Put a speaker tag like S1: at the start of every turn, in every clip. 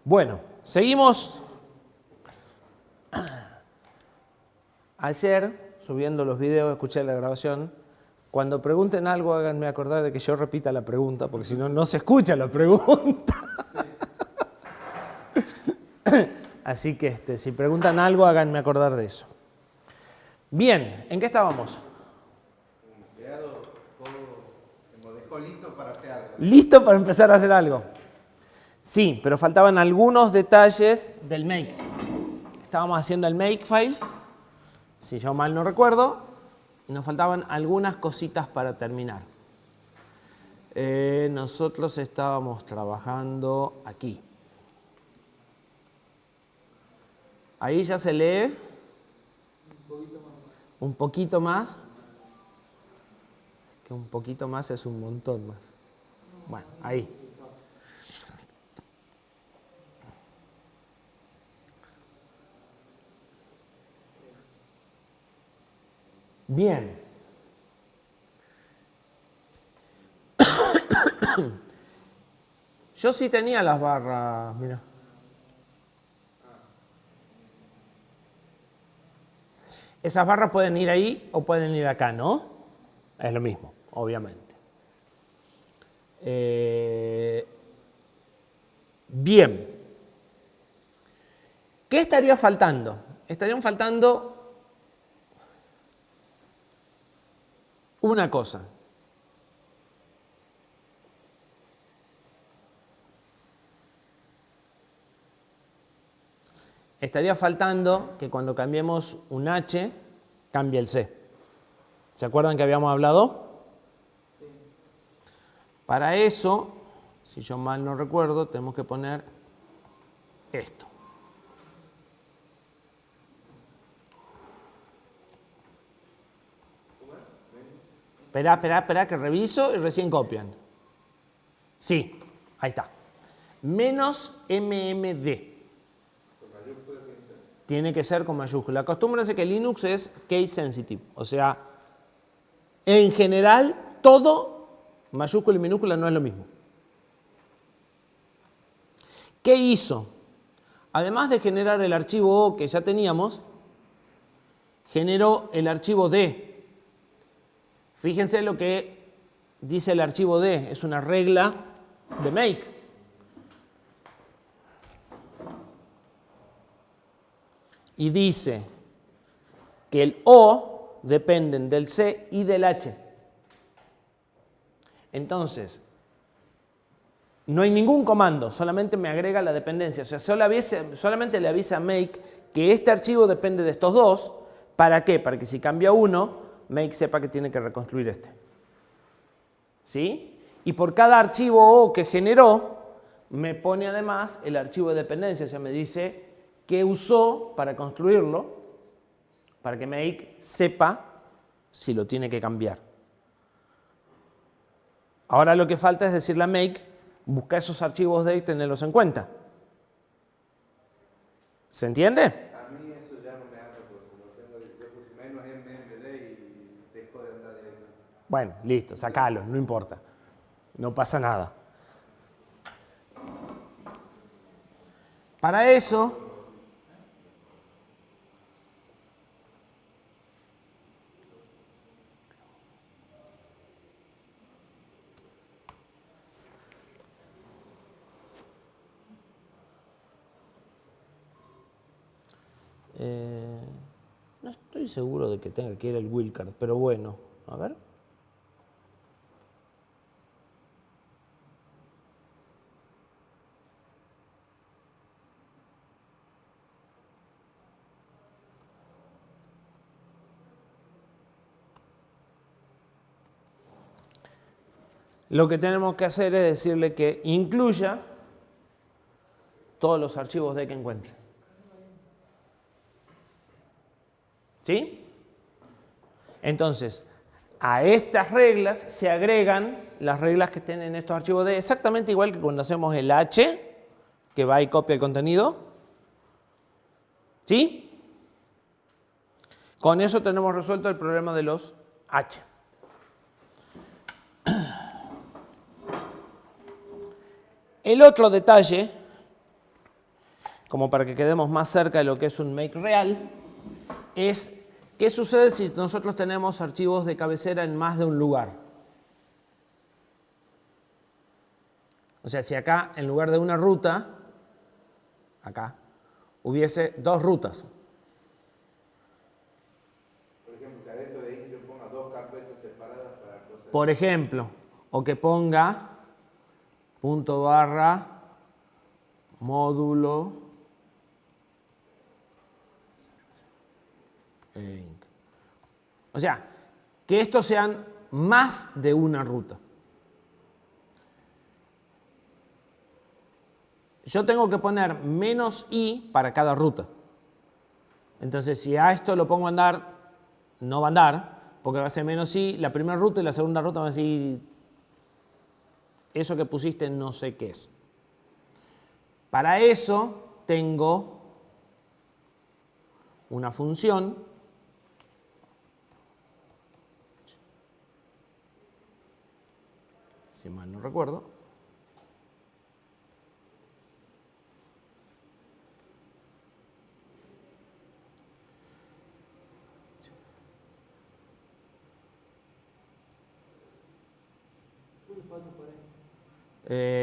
S1: Bueno, seguimos. Ayer, subiendo los videos, escuché la grabación. Cuando pregunten algo, háganme acordar de que yo repita la pregunta, porque si no, no se escucha la pregunta. Así que si preguntan algo, háganme acordar de eso. Bien, ¿en qué estábamos?
S2: Lo dejó listo para hacer algo.
S1: Listo para empezar a hacer algo. Sí, pero faltaban algunos detalles del make. Estábamos haciendo el makefile, si yo mal no recuerdo, y nos faltaban algunas cositas para terminar. Nosotros estábamos trabajando aquí. Ahí ya se lee. Un poquito más. Que un poquito más es un montón más. Bueno, ahí. Bien. Yo sí tenía las barras, mira. Esas barras pueden ir ahí o pueden ir acá, ¿no? Es lo mismo, obviamente. Bien. ¿Qué estaría faltando? Estarían faltando una cosa. Estaría faltando que cuando cambiemos un H, cambie el C. ¿Se acuerdan que habíamos hablado? Sí. Para eso, si yo mal no recuerdo, tenemos que poner esto. Espera, que reviso y recién copian. Sí, ahí está. Menos MMD. Tiene que ser con mayúscula. Acostúmbrense que Linux es case sensitive. O sea, en general, todo mayúscula y minúscula no es lo mismo. ¿Qué hizo? Además de generar el archivo O que ya teníamos, generó el archivo D. Fíjense lo que dice el archivo D. Es una regla de make. Y dice que el O dependen del C y del H. Entonces, no hay ningún comando, solamente me agrega la dependencia. O sea, solamente le avisa a make que este archivo depende de estos dos. ¿Para qué? Para que si cambia uno, make sepa que tiene que reconstruir este. ¿Sí? Y por cada archivo O que generó, me pone además el archivo de dependencia. O sea, me dice qué usó para construirlo, para que make sepa si lo tiene que cambiar. Ahora lo que falta es decirle a make, busca esos archivos D y tenerlos en cuenta. ¿Se entiende?
S2: A mí eso ya no me hace porque lo tengo, yo puse menos MMD y dejo de andar directo.
S1: Bueno, listo, sacalo, no importa. No pasa nada. Para eso, no estoy seguro de que tenga que ir el wildcard, pero bueno, a ver. Lo que tenemos que hacer es decirle que incluya todos los archivos D que encuentre. ¿Sí? Entonces, a estas reglas se agregan las reglas que estén en estos archivos D, exactamente igual que cuando hacemos el H, que va y copia el contenido. ¿Sí? Con eso tenemos resuelto el problema de los H. El otro detalle como para que quedemos más cerca de lo que es un make real, es qué sucede si nosotros tenemos archivos de cabecera en más de un lugar. O sea, si acá, en lugar de una ruta, acá, hubiese dos rutas.
S2: Por ejemplo, que adentro de ahí yo ponga dos carpetas separadas para cosas.
S1: Por ejemplo, o que ponga punto barra módulo inc. O sea, que estos sean más de una ruta. Yo tengo que poner menos i para cada ruta. Entonces, si a esto lo pongo a andar, no va a andar, porque va a ser menos i la primera ruta y la segunda ruta va a decir, eso que pusiste no sé qué es. Para eso tengo una función si mal no recuerdo,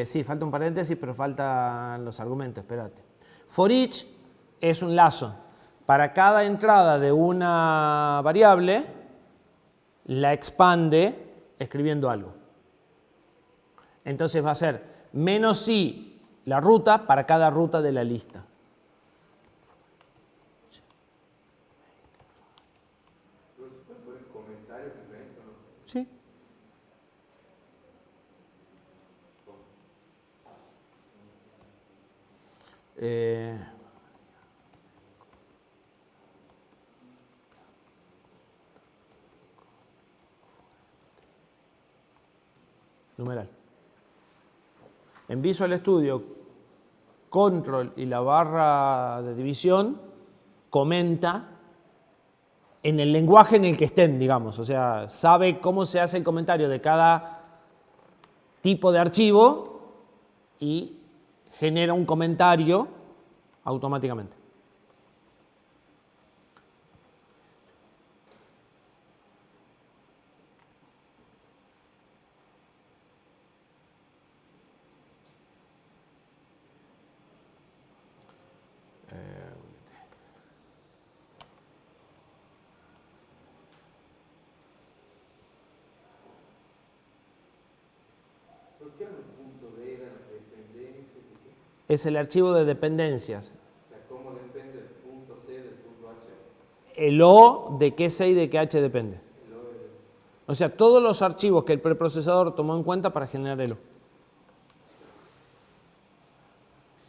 S1: sí, falta un paréntesis, pero faltan los argumentos, espérate. For each es un lazo. Para cada entrada de una variable, la expande escribiendo algo. Entonces va a ser menos i la ruta para cada ruta de la lista.
S2: ¿Pero se puede poner comentarios en esto, no?
S1: Sí. Numeral. En Visual Studio, control y la barra de división comenta en el lenguaje en el que estén, digamos. O sea, sabe cómo se hace el comentario de cada tipo de archivo y genera un comentario automáticamente.
S2: ¿Por qué eran los puntos D? ¿Eran las dependencias?
S1: Es el archivo de dependencias.
S2: O sea, ¿cómo depende el punto C del punto H?
S1: El O de qué C y de qué H depende.
S2: El O del...
S1: O sea, todos los archivos que el preprocesador tomó en cuenta para generar el O.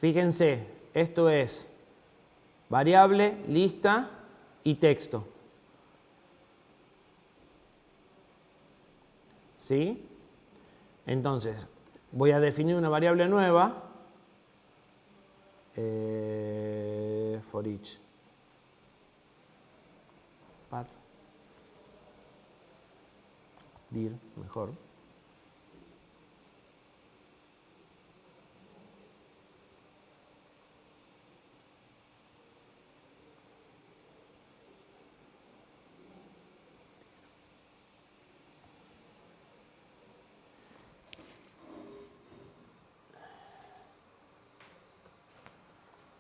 S1: Fíjense, esto es variable, lista y texto. ¿Sí? Entonces, voy a definir una variable nueva, for each path, dir, mejor.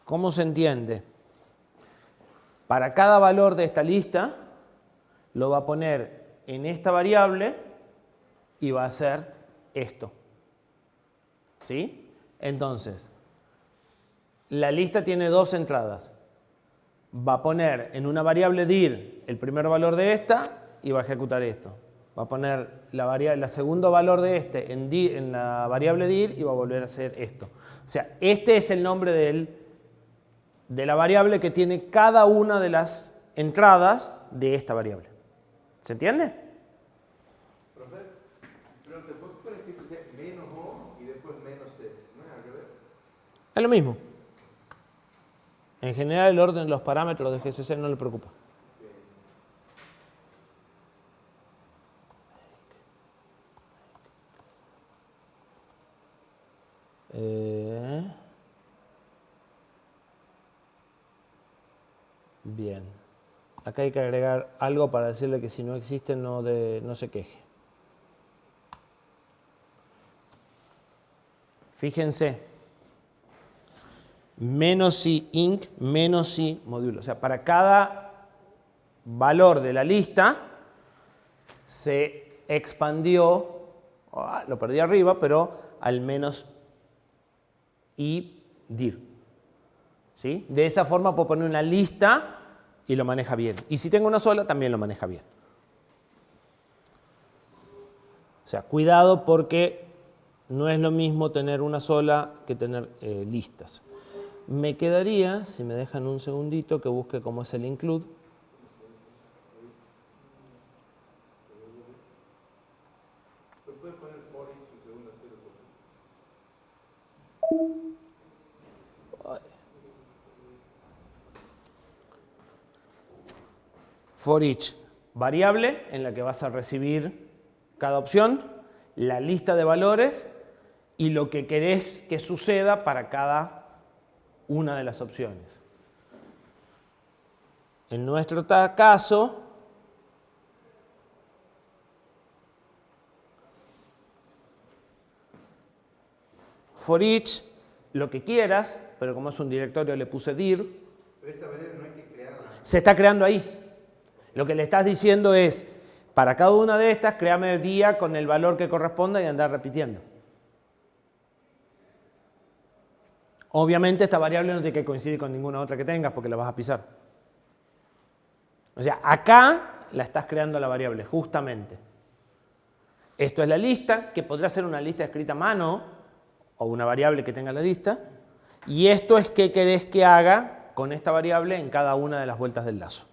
S1: ¿Cómo se entiende? Para cada valor de esta lista, lo va a poner en esta variable y va a hacer esto. ¿Sí? Entonces, la lista tiene dos entradas. Va a poner en una variable dir el primer valor de esta y va a ejecutar esto. Va a poner la segundo valor de este en la variable dir y va a volver a hacer esto. O sea, este es el nombre de la variable que tiene cada una de las entradas de esta variable. ¿Se entiende?
S2: Profe, pero te puedes poner que se sea menos O y después menos C. ¿No es al revés?
S1: Es lo mismo. En general el orden de los parámetros de GCC no le preocupa. Bien. Acá hay que agregar algo para decirle que si no existe no se queje. Fíjense. Menos i inc, menos i módulo. O sea, para cada valor de la lista se expandió, lo perdí arriba, pero al menos i dir. ¿Sí? De esa forma puedo poner una lista y lo maneja bien. Y si tengo una sola, también lo maneja bien. O sea, cuidado porque no es lo mismo tener una sola que tener listas. Me quedaría, si me dejan un segundito, que busque cómo es el include.
S2: ¿Puedes poner for each un segundo cero, por favor?
S1: For each, variable en la que vas a recibir cada opción, la lista de valores y lo que querés que suceda para cada una de las opciones. En nuestro caso, for each, lo que quieras, pero como es un directorio le puse dir.
S2: Pero esa variable no hay que crearla.
S1: Se está creando ahí. Lo que le estás diciendo es, para cada una de estas, créame el día con el valor que corresponda y andar repitiendo. Obviamente esta variable no tiene que coincidir con ninguna otra que tengas porque la vas a pisar. O sea, acá la estás creando la variable, justamente. Esto es la lista, que podría ser una lista escrita a mano o una variable que tenga la lista. Y esto es qué querés que haga con esta variable en cada una de las vueltas del lazo.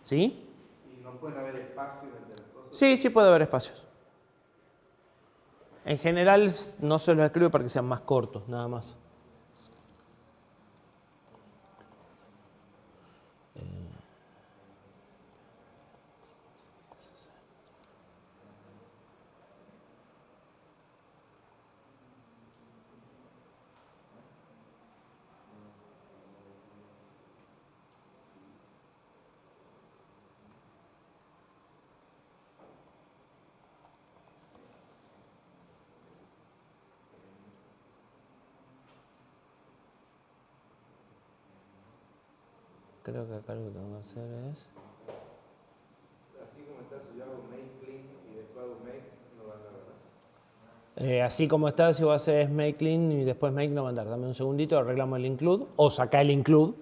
S1: ¿Sí?
S2: ¿Y no pueden haber espacios entre las cosas?
S1: Sí, sí puede haber espacios. En general no se los escribe para que sean más cortos, nada más. Creo que acá lo que tengo que hacer es...
S2: Así como está, si yo hago make clean y después hago make, no va a andar, ¿verdad?
S1: así como está, si vos haces make clean y después make no va a andar. Dame un segundito, arreglamos el include o sacá el include.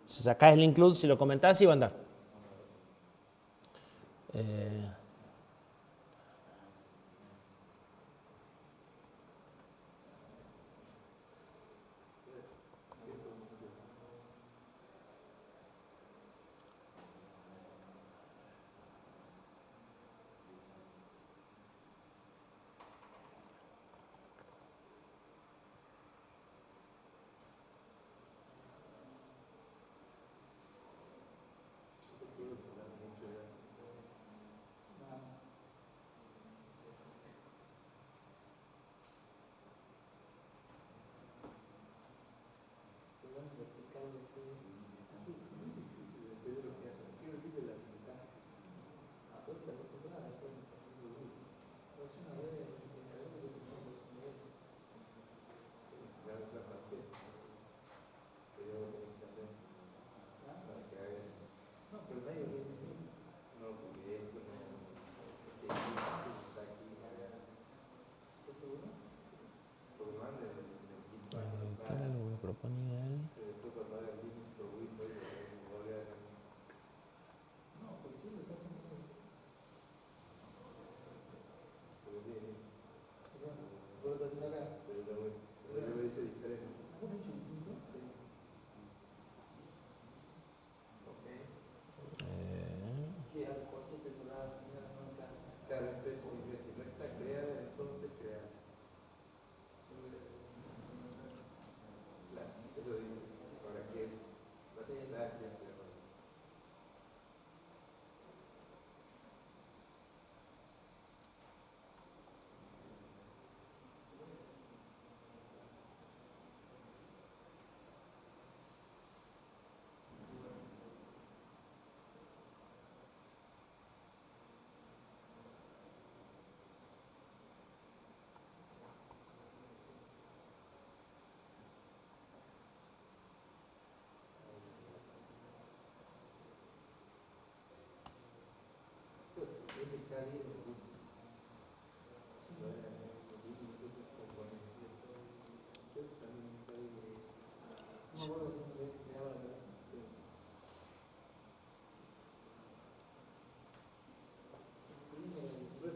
S1: Si sacás el include, si lo comentás, sí va a andar. ¿Qué era lo que proponía él?
S2: Claro, entonces si no está creada, entonces crear. Claro, eso dice. Ahora que va a estar, se hace.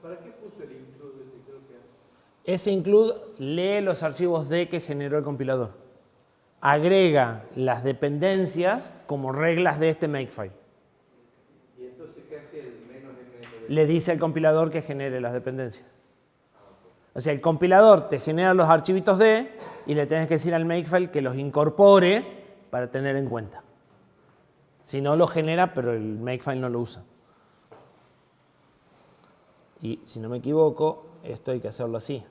S2: ¿Para qué puso el include ese? Creo que hace.
S1: Ese include lee los archivos D que generó el compilador. Agrega las dependencias como reglas de este makefile.
S2: ¿Y entonces qué hace el menos M?
S1: Le dice al compilador que genere las dependencias. O sea, el compilador te genera los archivitos D y le tienes que decir al makefile que los incorpore para tener en cuenta. Si no, lo genera, pero el makefile no lo usa. Y si no me equivoco, esto hay que hacerlo así.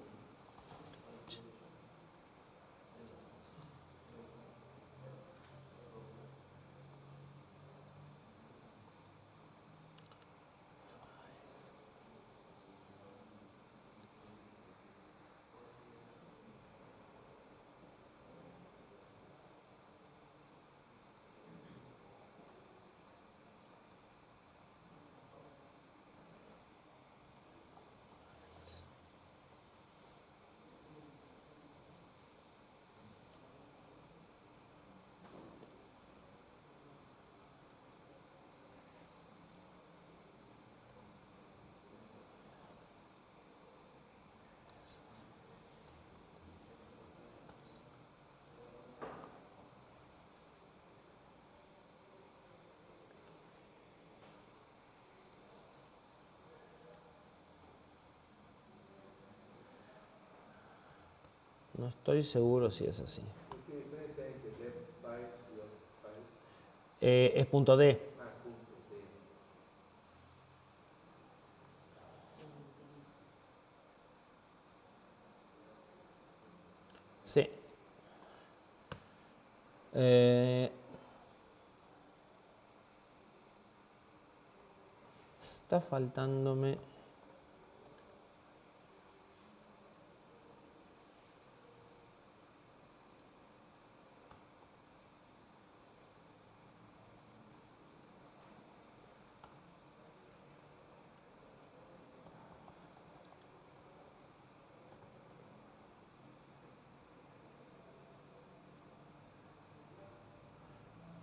S1: No estoy seguro si es así.
S2: ¿Qué diferencia hay entre left files y other files?
S1: Es punto D.
S2: Punto D.
S1: Sí. Está faltándome.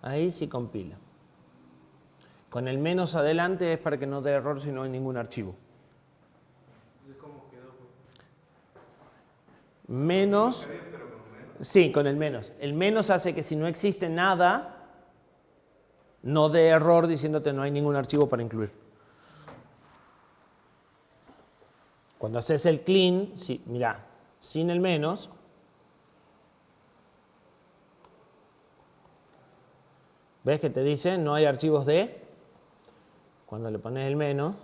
S1: Ahí sí compila. Con el menos adelante es para que no dé error si no hay ningún archivo.
S2: Entonces, ¿cómo quedó?
S1: Menos.
S2: Pero con menos.
S1: Sí, con el menos. El menos hace que si no existe nada, no dé error diciéndote no hay ningún archivo para incluir. Cuando haces el clean, sí, mira, sin el menos, ¿ves que te dice no hay archivos de? Cuando le pones el menos,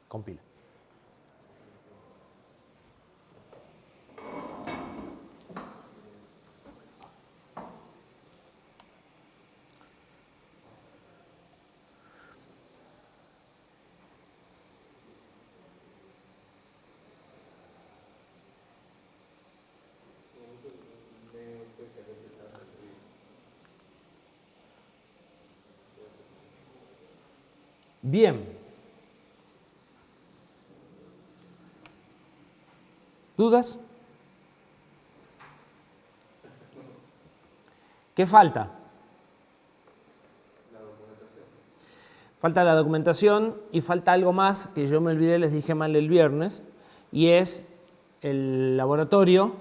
S1: compila. Bien. ¿Dudas? ¿Qué falta? Falta la documentación y falta algo más que yo me olvidé, les dije mal el viernes, y es el laboratorio,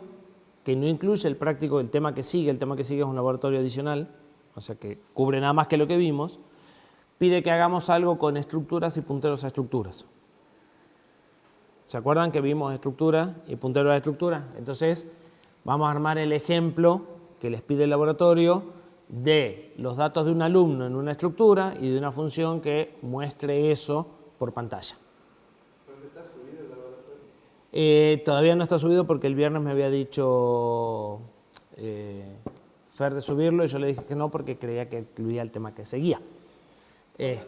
S1: que no incluye el práctico del tema que sigue. El tema que sigue es un laboratorio adicional, o sea que cubre nada más que lo que vimos. Pide que hagamos algo con estructuras y punteros a estructuras. ¿Se acuerdan que vimos estructura y punteros a estructura? Entonces, vamos a armar el ejemplo que les pide el laboratorio de los datos de un alumno en una estructura y de una función que muestre eso por pantalla.
S2: ¿Pero está subido el laboratorio?
S1: Todavía no está subido porque el viernes me había dicho Fer de subirlo y yo le dije que no porque creía que incluía el tema que seguía.
S2: Okay.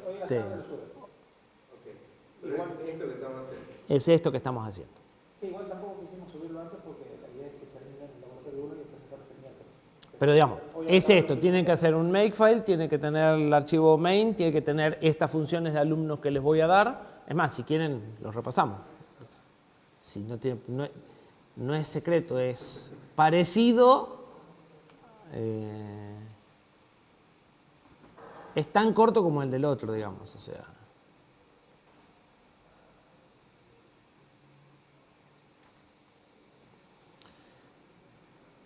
S2: Pero es esto que estamos haciendo.
S1: Es esto que estamos haciendo.
S3: Sí, igual tampoco quisimos subirlo antes porque la idea es que termine el laboratorio 1 y el presentador termine el
S1: Pero digamos, es esto, tienen que hacer un makefile, tiene que tener el archivo main, tiene que tener estas funciones de alumnos que les voy a dar. Es más, si quieren, los repasamos. Si no, no es secreto, es parecido. Es tan corto como el del otro, digamos. O sea.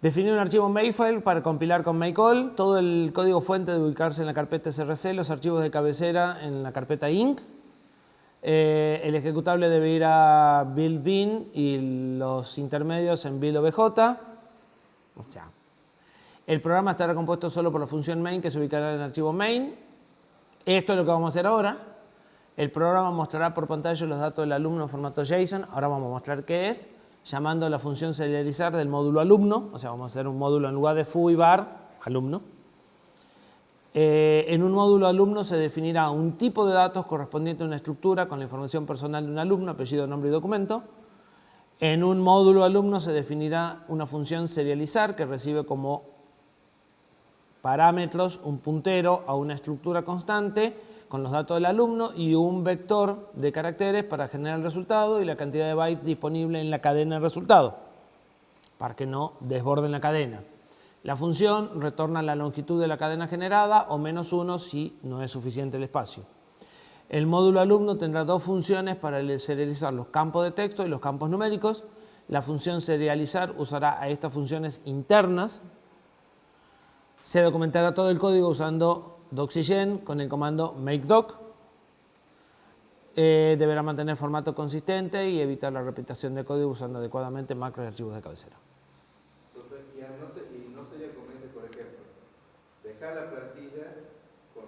S1: Definir un archivo makefile para compilar con makeall. Todo el código fuente debe ubicarse en la carpeta src, los archivos de cabecera en la carpeta inc. El ejecutable debe ir a build bin y los intermedios en build obj. O sea, el programa estará compuesto solo por la función main que se ubicará en el archivo main. Esto es lo que vamos a hacer ahora. El programa mostrará por pantalla los datos del alumno en formato JSON. Ahora vamos a mostrar qué es, llamando a la función serializar del módulo alumno. O sea, vamos a hacer un módulo en lugar de foo y var, alumno. En un módulo alumno se definirá un tipo de datos correspondiente a una estructura con la información personal de un alumno, apellido, nombre y documento. En un módulo alumno se definirá una función serializar que recibe como parámetros un puntero a una estructura constante con los datos del alumno y un vector de caracteres para generar el resultado y la cantidad de bytes disponible en la cadena de resultado, para que no desborden la cadena. La función retorna la longitud de la cadena generada o -1 si no es suficiente el espacio. El módulo alumno tendrá dos funciones para serializar los campos de texto y los campos numéricos. La función serializar usará a estas funciones internas. Se documentará todo el código usando doxygen con el comando makedoc. Deberá mantener formato consistente y evitar la repetición de código usando adecuadamente macros y archivos de cabecera.
S2: Y no sería conveniente, por ejemplo, dejar la plantilla con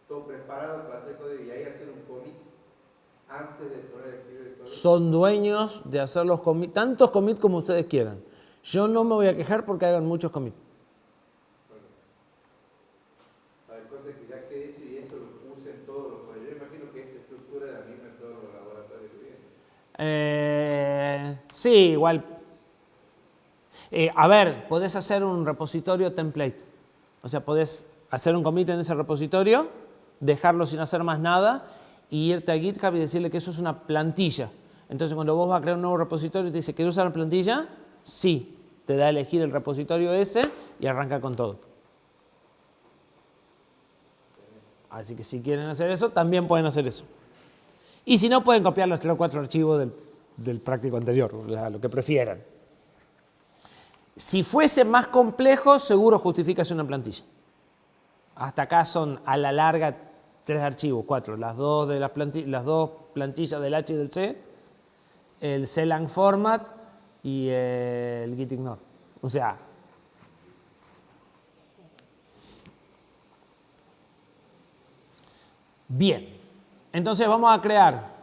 S2: todo preparado para hacer código y ahí hacer un commit antes de poner el escribir el código.
S1: Son dueños de hacer los commits, tantos commits como ustedes quieran. Yo no me voy a quejar porque hagan muchos commits.
S2: Hay cosas que ya quede hecho y eso lo puse en todos los códigos. Yo imagino que esta estructura es la misma en todos los laboratorios que vienen.
S1: Sí, igual. A ver, podés hacer un repositorio template. O sea, podés hacer un commit en ese repositorio, dejarlo sin hacer más nada y irte a GitHub y decirle que eso es una plantilla. Entonces, cuando vos vas a crear un nuevo repositorio y te dice, ¿quieres usar la plantilla? Sí. Te da a elegir el repositorio ese y arranca con todo. Así que si quieren hacer eso, también pueden hacer eso. Y si no, pueden copiar los 3 o 4 archivos del práctico anterior, lo que prefieran. Si fuese más complejo, seguro justifica hacer una plantilla. Hasta acá son a la larga 3 archivos, 4. Las dos plantillas del H y del C, el clang format y el gitignore. O sea, bien. Entonces vamos a crear.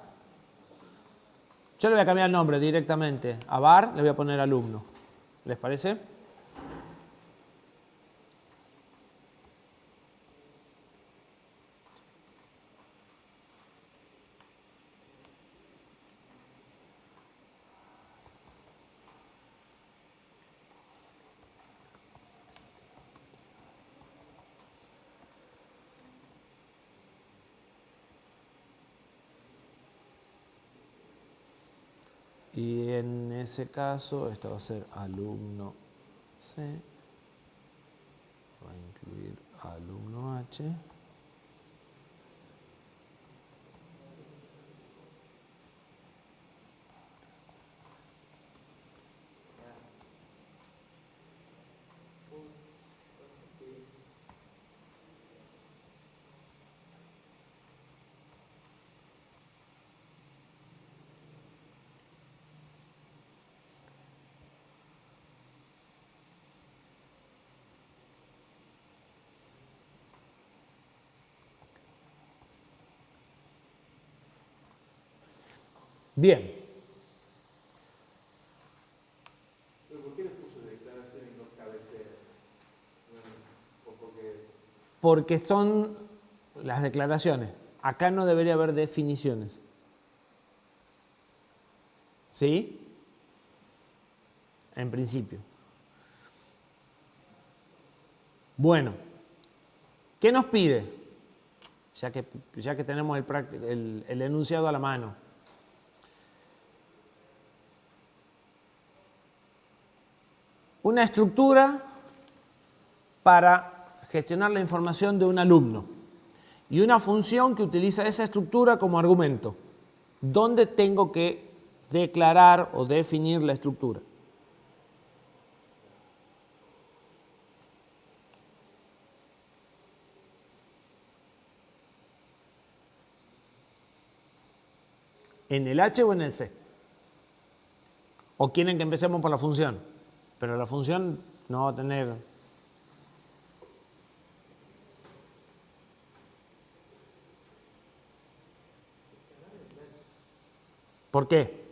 S1: Yo le voy a cambiar el nombre directamente. A var le voy a poner alumno. ¿Les parece? Y en ese caso, esto va a ser alumno C, va a incluir alumno H. Bien.
S2: ¿Pero por qué les puso declaración y no cabecera?
S1: Porque son las declaraciones. Acá no debería haber definiciones. ¿Sí? En principio. Bueno, ¿qué nos pide? Ya que tenemos el enunciado a la mano. Una estructura para gestionar la información de un alumno y una función que utiliza esa estructura como argumento. ¿Dónde tengo que declarar o definir la estructura? ¿En el H o en el C? ¿O quieren que empecemos por la función? Pero la función no va a tener... ¿Por qué?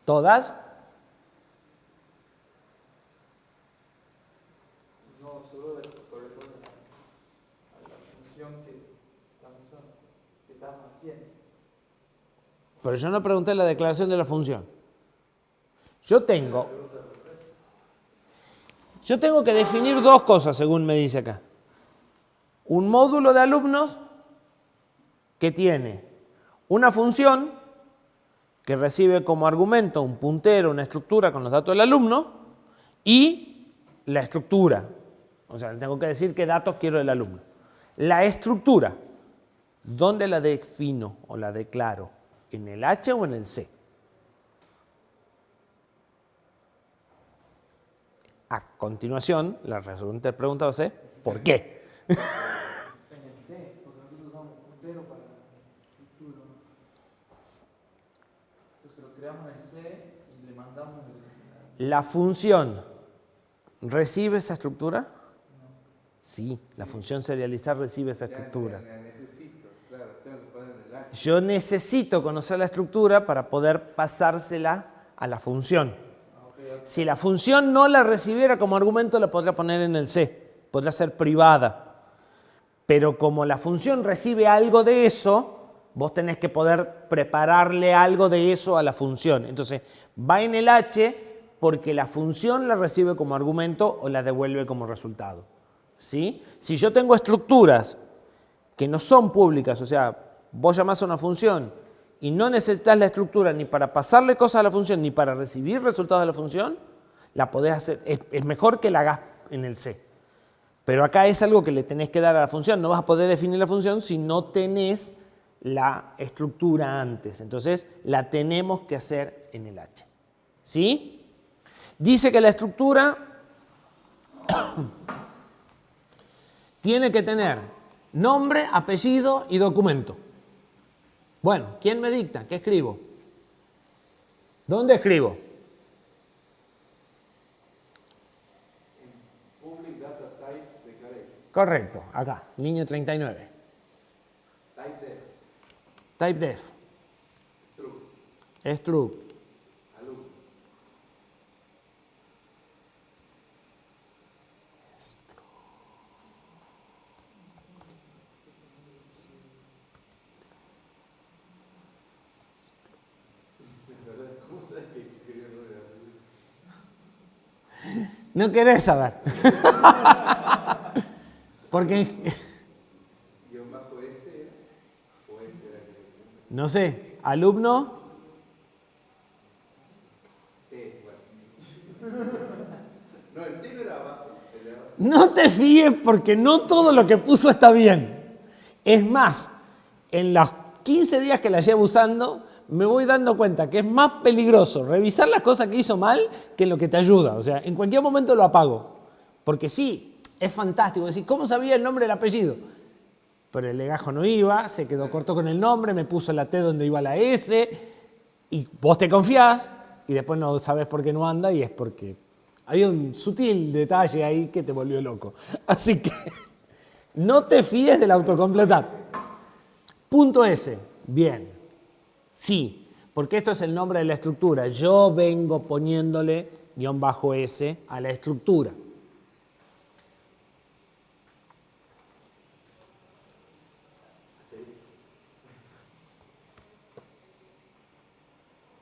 S1: ¿Todas?
S2: No, solo corresponde a la función que estamos haciendo.
S1: Pero yo no pregunté la declaración de la función. Yo tengo que definir dos cosas, según me dice acá. Un módulo de alumnos que tiene una función que recibe como argumento un puntero, una estructura con los datos del alumno y la estructura. O sea, tengo que decir qué datos quiero del alumno. La estructura, ¿dónde la defino o la declaro? ¿En el H o en el C? A continuación, la siguiente pregunta va a ser ¿por qué?
S2: En el C, porque nosotros usamos puntero para la estructura. Entonces lo creamos en el C y le mandamos
S1: ¿La función recibe esa estructura?
S2: No.
S1: Sí, la función serializar recibe esa estructura.
S2: La necesito, claro, tengo que poner en el H.
S1: Yo necesito conocer la estructura para poder pasársela a la función. Si la función no la recibiera como argumento, la podría poner en el C, podría ser privada. Pero como la función recibe algo de eso, vos tenés que poder prepararle algo de eso a la función. Entonces, va en el H porque la función la recibe como argumento o la devuelve como resultado. ¿Sí? Si yo tengo estructuras que no son públicas, o sea, vos llamás a una función y no necesitas la estructura ni para pasarle cosas a la función ni para recibir resultados de la función, la podés hacer, es mejor que la hagas en el C. Pero acá es algo que le tenés que dar a la función, no vas a poder definir la función si no tenés la estructura antes. Entonces, la tenemos que hacer en el H. ¿Sí? Dice que la estructura tiene que tener nombre, apellido y documento. Bueno, ¿quién me dicta? ¿Qué escribo? ¿Dónde escribo?
S2: Public Data Type Declaration.
S1: Correcto, acá, línea 39.
S2: Type
S1: Typedef.
S2: True.
S1: Struct.
S2: Alumno. ¿Cómo sabes que escribió el nombre de la película?
S1: No querés saber. Porque,
S2: ¿Guión bajo S o F era que
S1: no sé, alumno,
S2: T, bueno. No, el T no era abajo, el de abajo.
S1: no te fíes porque no todo lo que puso está bien. Es más, en los 15 días que la llevo usando, me voy dando cuenta que es más peligroso revisar las cosas que hizo mal que lo que te ayuda. O sea, en cualquier momento lo apago. Porque sí, es fantástico decir, ¿cómo sabía el nombre y el apellido? Pero el legajo no iba, se quedó corto con el nombre, me puso la T donde iba la S, y vos te confiás, y después no sabes por qué no anda, y es porque había un sutil detalle ahí que te volvió loco. Así que no te fíes del autocompletar. Punto S, bien. Sí, porque esto es el nombre de la estructura. Yo vengo poniéndole guión bajo S a la estructura.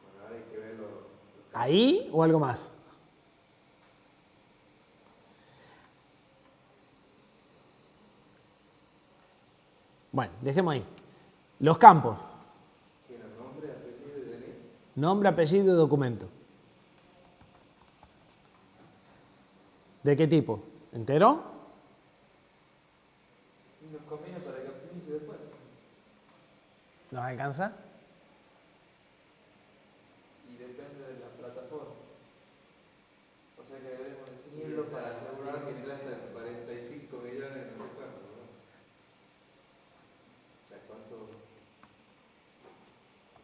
S2: Bueno, ahora hay que
S1: ¿Ahí o algo más? Bueno, dejemos ahí. Los campos. Nombre, apellido y documento. ¿De qué tipo? ¿Entero?
S2: Y nos conviene para que optimice después.
S1: ¿Nos alcanza?
S2: Y depende de la plataforma. O sea que debemos definirlo para asegurar que trata de 45 millones, no sé cuánto, ¿no? O sea, cuánto.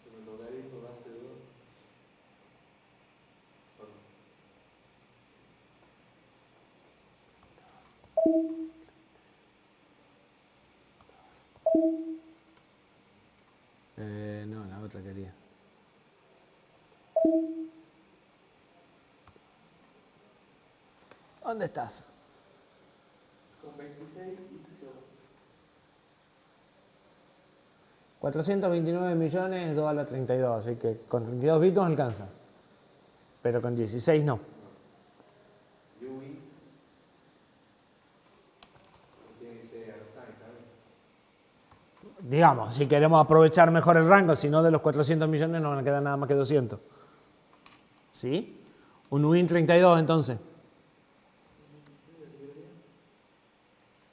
S2: El logaritmo base 2.
S1: No, la otra quería. ¿Dónde estás?
S2: Con 26 y
S1: 429 millones, 2 a la 32, así que con 32 bits nos alcanza. Pero con 16 no.
S2: UI. Tiene que ser Arsan también.
S1: Digamos, si queremos aprovechar mejor el rango, si no de los 400 millones no van a quedar nada más que 200. ¿Sí? Un Win 32 entonces.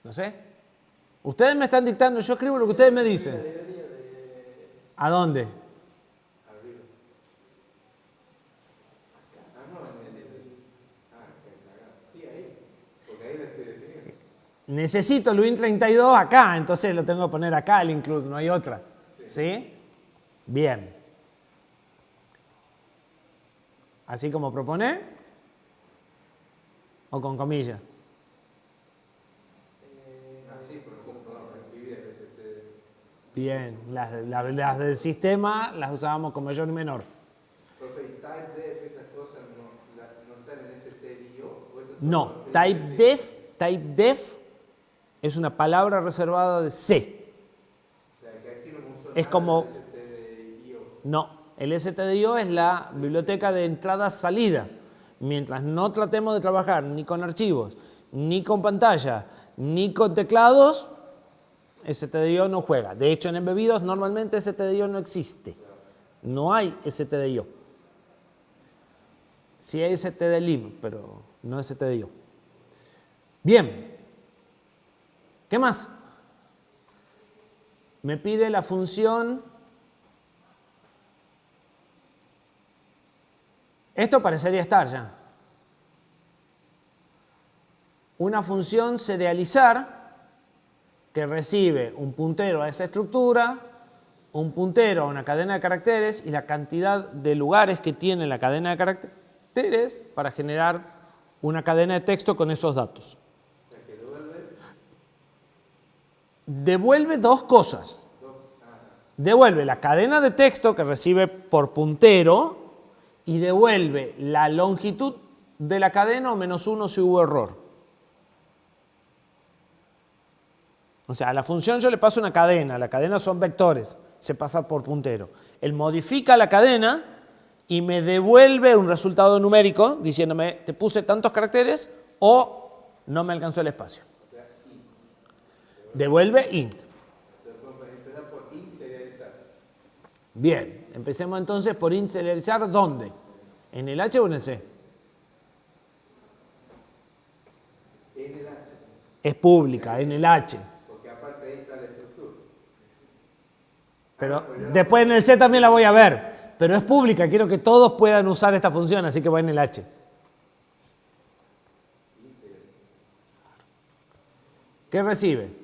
S1: No sé. Ustedes me están dictando, yo escribo lo que ustedes me dicen. ¿A dónde?
S2: Arriba. Ah, no, en el. Ah, sí, ahí. Porque ahí lo estoy definiendo.
S1: Necesito el Win 32 acá, entonces lo tengo que poner acá el include, no hay otra. ¿Sí? Bien. Así como propone. ¿O con comillas?
S2: Así, pero no, escribí el ST.
S1: Bien. Las del sistema las usábamos con mayor y menor.
S2: Profe, y typedef, esas cosas no están en STDIO o esas son
S1: No,
S2: los
S1: typedef es una palabra reservada de C.
S2: O sea, que aquí no uso
S1: Es
S2: nada
S1: como-
S2: del STDIO.
S1: No, el STDIO es la biblioteca de entrada-salida. Mientras no tratemos de trabajar ni con archivos, ni con pantalla, ni con teclados, STDIO no juega. De hecho, en embebidos normalmente STDIO no existe. No hay STDIO. Sí hay STDLib, pero no STDIO. Bien. ¿Qué más? Me pide la función. Esto parecería estar ya. Una función serializar que recibe un puntero a esa estructura, un puntero a una cadena de caracteres y la cantidad de lugares que tiene la cadena de caracteres para generar una cadena de texto con esos datos.
S2: O sea, que devuelve
S1: Devuelve dos cosas. Devuelve la cadena de texto que recibe por puntero y devuelve la longitud de la cadena o -1 si hubo error. O sea, a la función yo le paso una cadena, la cadena son vectores, se pasa por puntero. Él modifica la cadena y me devuelve un resultado numérico diciéndome te puse tantos caracteres o no me alcanzó el espacio. Devuelve int.
S2: Entonces podemos empezar por int serializar.
S1: Bien, empecemos entonces por int serializar, ¿dónde? ¿En el H o en el C?
S2: En el H.
S1: Es pública, en el H.
S2: Porque aparte ahí está la estructura.
S1: Pero después en el C también la voy a ver. Pero es pública, quiero que todos puedan usar esta función, así que va en el H. ¿Qué recibe?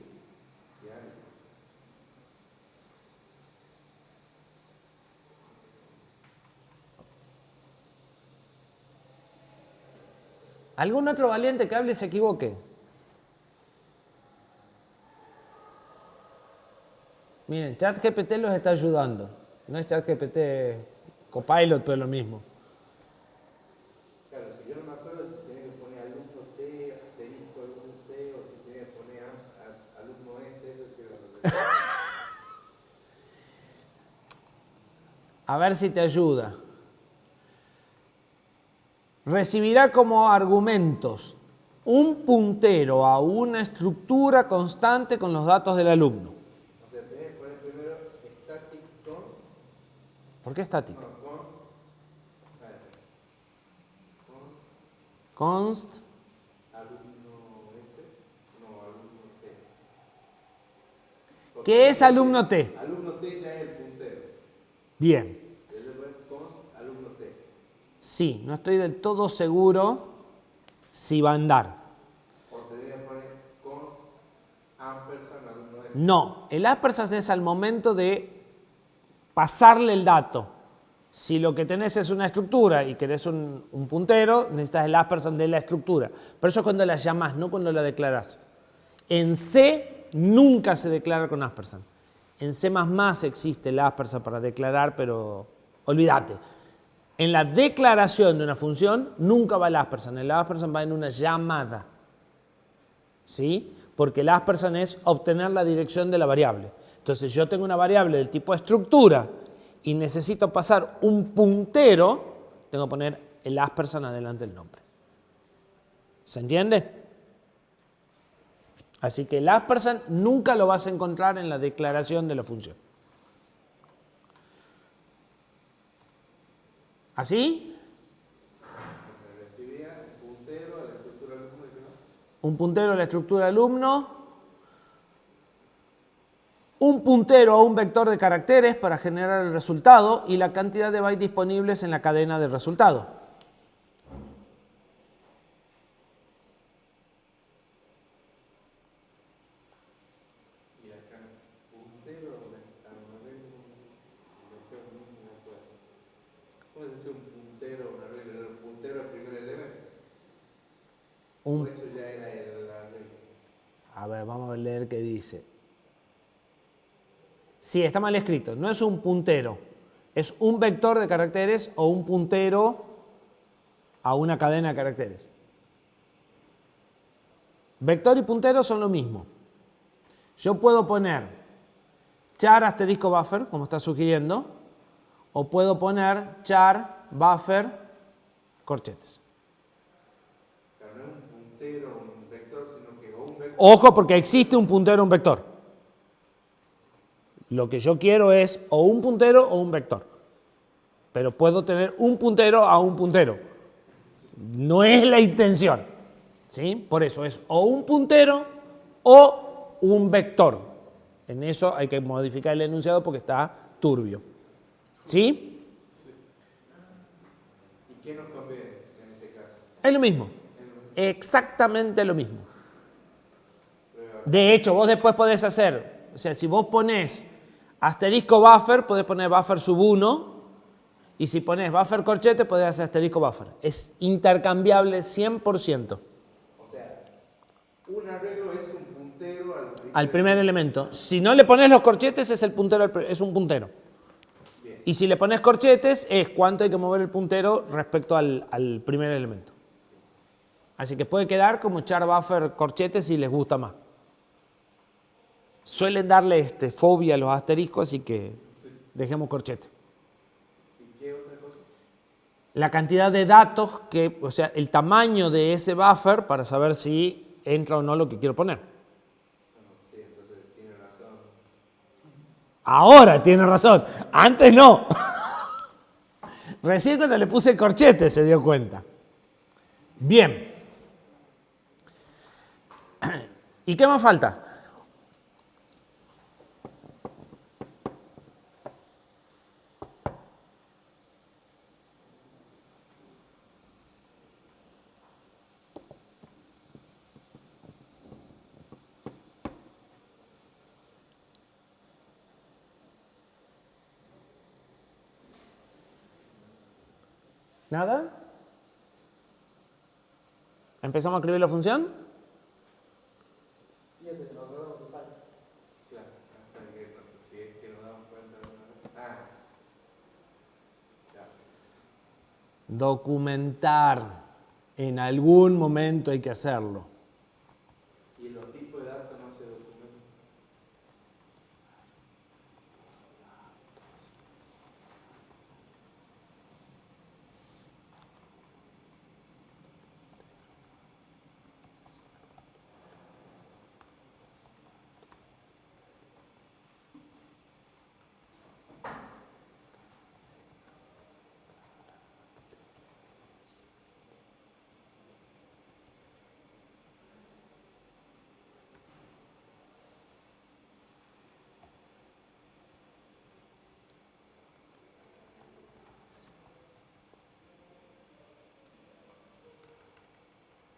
S1: ¿Algún otro valiente que hable y se equivoque? Miren, ChatGPT los está ayudando. No es ChatGPT Copilot, pero es lo mismo.
S2: Claro, si yo no me acuerdo si tenía que poner alumno T, asterisco alumno T, o si tenía que poner alumno S, eso quiero ver.
S1: A ver si te ayuda. recibirá como argumentos un puntero a una estructura constante con los datos del alumno.
S2: O sea, tenés que poner primero static const.
S1: ¿Por qué static?
S2: No,
S1: Const.
S2: alumno S, no, alumno T.
S1: ¿Qué es alumno T?
S2: Alumno T ya es el puntero.
S1: Bien.
S2: Después poner const alumno T.
S1: Sí, no estoy del todo seguro si va a andar.
S2: O tendría que poner const ampersand alumno S.
S1: No, el ampersand es al momento de pasarle el dato. Si lo que tenés es una estructura y querés un puntero, necesitas el ampersand de la estructura. Pero eso es cuando la llamás, no cuando la declarás. En C nunca se declara con ampersand. En C++ existe el ampersand para declarar, pero olvídate. En la declaración de una función nunca va el ampersand. El ampersand va en una llamada. ¿Sí? Porque el ampersand es obtener la dirección de la variable. Entonces yo tengo una variable del tipo estructura y necesito pasar un puntero, tengo que poner el ampersand adelante del nombre. ¿Se entiende? Así que el ampersand nunca lo vas a encontrar en la declaración de la función. ¿Así?
S2: Recibía un puntero a la estructura alumno y no.
S1: Un puntero a la estructura alumno. Un puntero a un vector de caracteres para generar el resultado y la cantidad de bytes disponibles en la cadena del resultado.
S2: Y acá, puntero, ¿cómo se dice un puntero, una regla? ¿Era un puntero al primer elemento? ¿O eso ya era la regla?
S1: A ver, vamos a leer qué dice. Sí, está mal escrito. No es un puntero. Es un vector de caracteres o un puntero a una cadena de caracteres. Vector y puntero son lo mismo. Yo puedo poner char asterisco buffer, como está sugiriendo, o puedo poner char buffer corchetes.
S2: Pero no es un puntero, un vector, sino que o un vector.
S1: Ojo, porque existe un puntero, un vector. Lo que yo quiero es o un puntero o un vector. Pero puedo tener un puntero a un puntero. No es la intención. ¿Sí? Por eso es o un puntero o un vector. En eso hay que modificar el enunciado porque está turbio. ¿Sí?
S2: ¿Y qué nos conviene en este caso?
S1: Es lo mismo. Exactamente lo mismo. De hecho, vos después podés hacer, o sea, si vos ponés asterisco buffer, podés poner buffer sub 1, y si ponés buffer corchete, podés hacer asterisco buffer. Es intercambiable 100%.
S2: O sea, un arreglo es un puntero
S1: Al primer elemento. Si no le pones los corchetes, es el puntero, es un puntero.
S2: Bien.
S1: Y si le pones corchetes, es cuánto hay que mover el puntero respecto al primer elemento. Así que puede quedar como char buffer corchetes si les gusta más. Suelen darle fobia a los asteriscos, así que dejemos corchete.
S2: ¿Y qué otra cosa?
S1: La cantidad de datos, o sea, el tamaño de ese buffer para saber si entra o no lo que quiero poner.
S2: Bueno, sí, entonces tiene razón.
S1: Ahora tiene razón, antes no. Recién cuando le puse corchete se dio cuenta. Bien. ¿Y qué más falta? ¿Nada? ¿Empezamos a escribir la función?
S2: Claro, hasta que si es que nos damos cuenta de una vez. Ah, ya.
S1: Documentar. En algún momento hay que hacerlo.
S2: Y los tipos de datos no se documentan.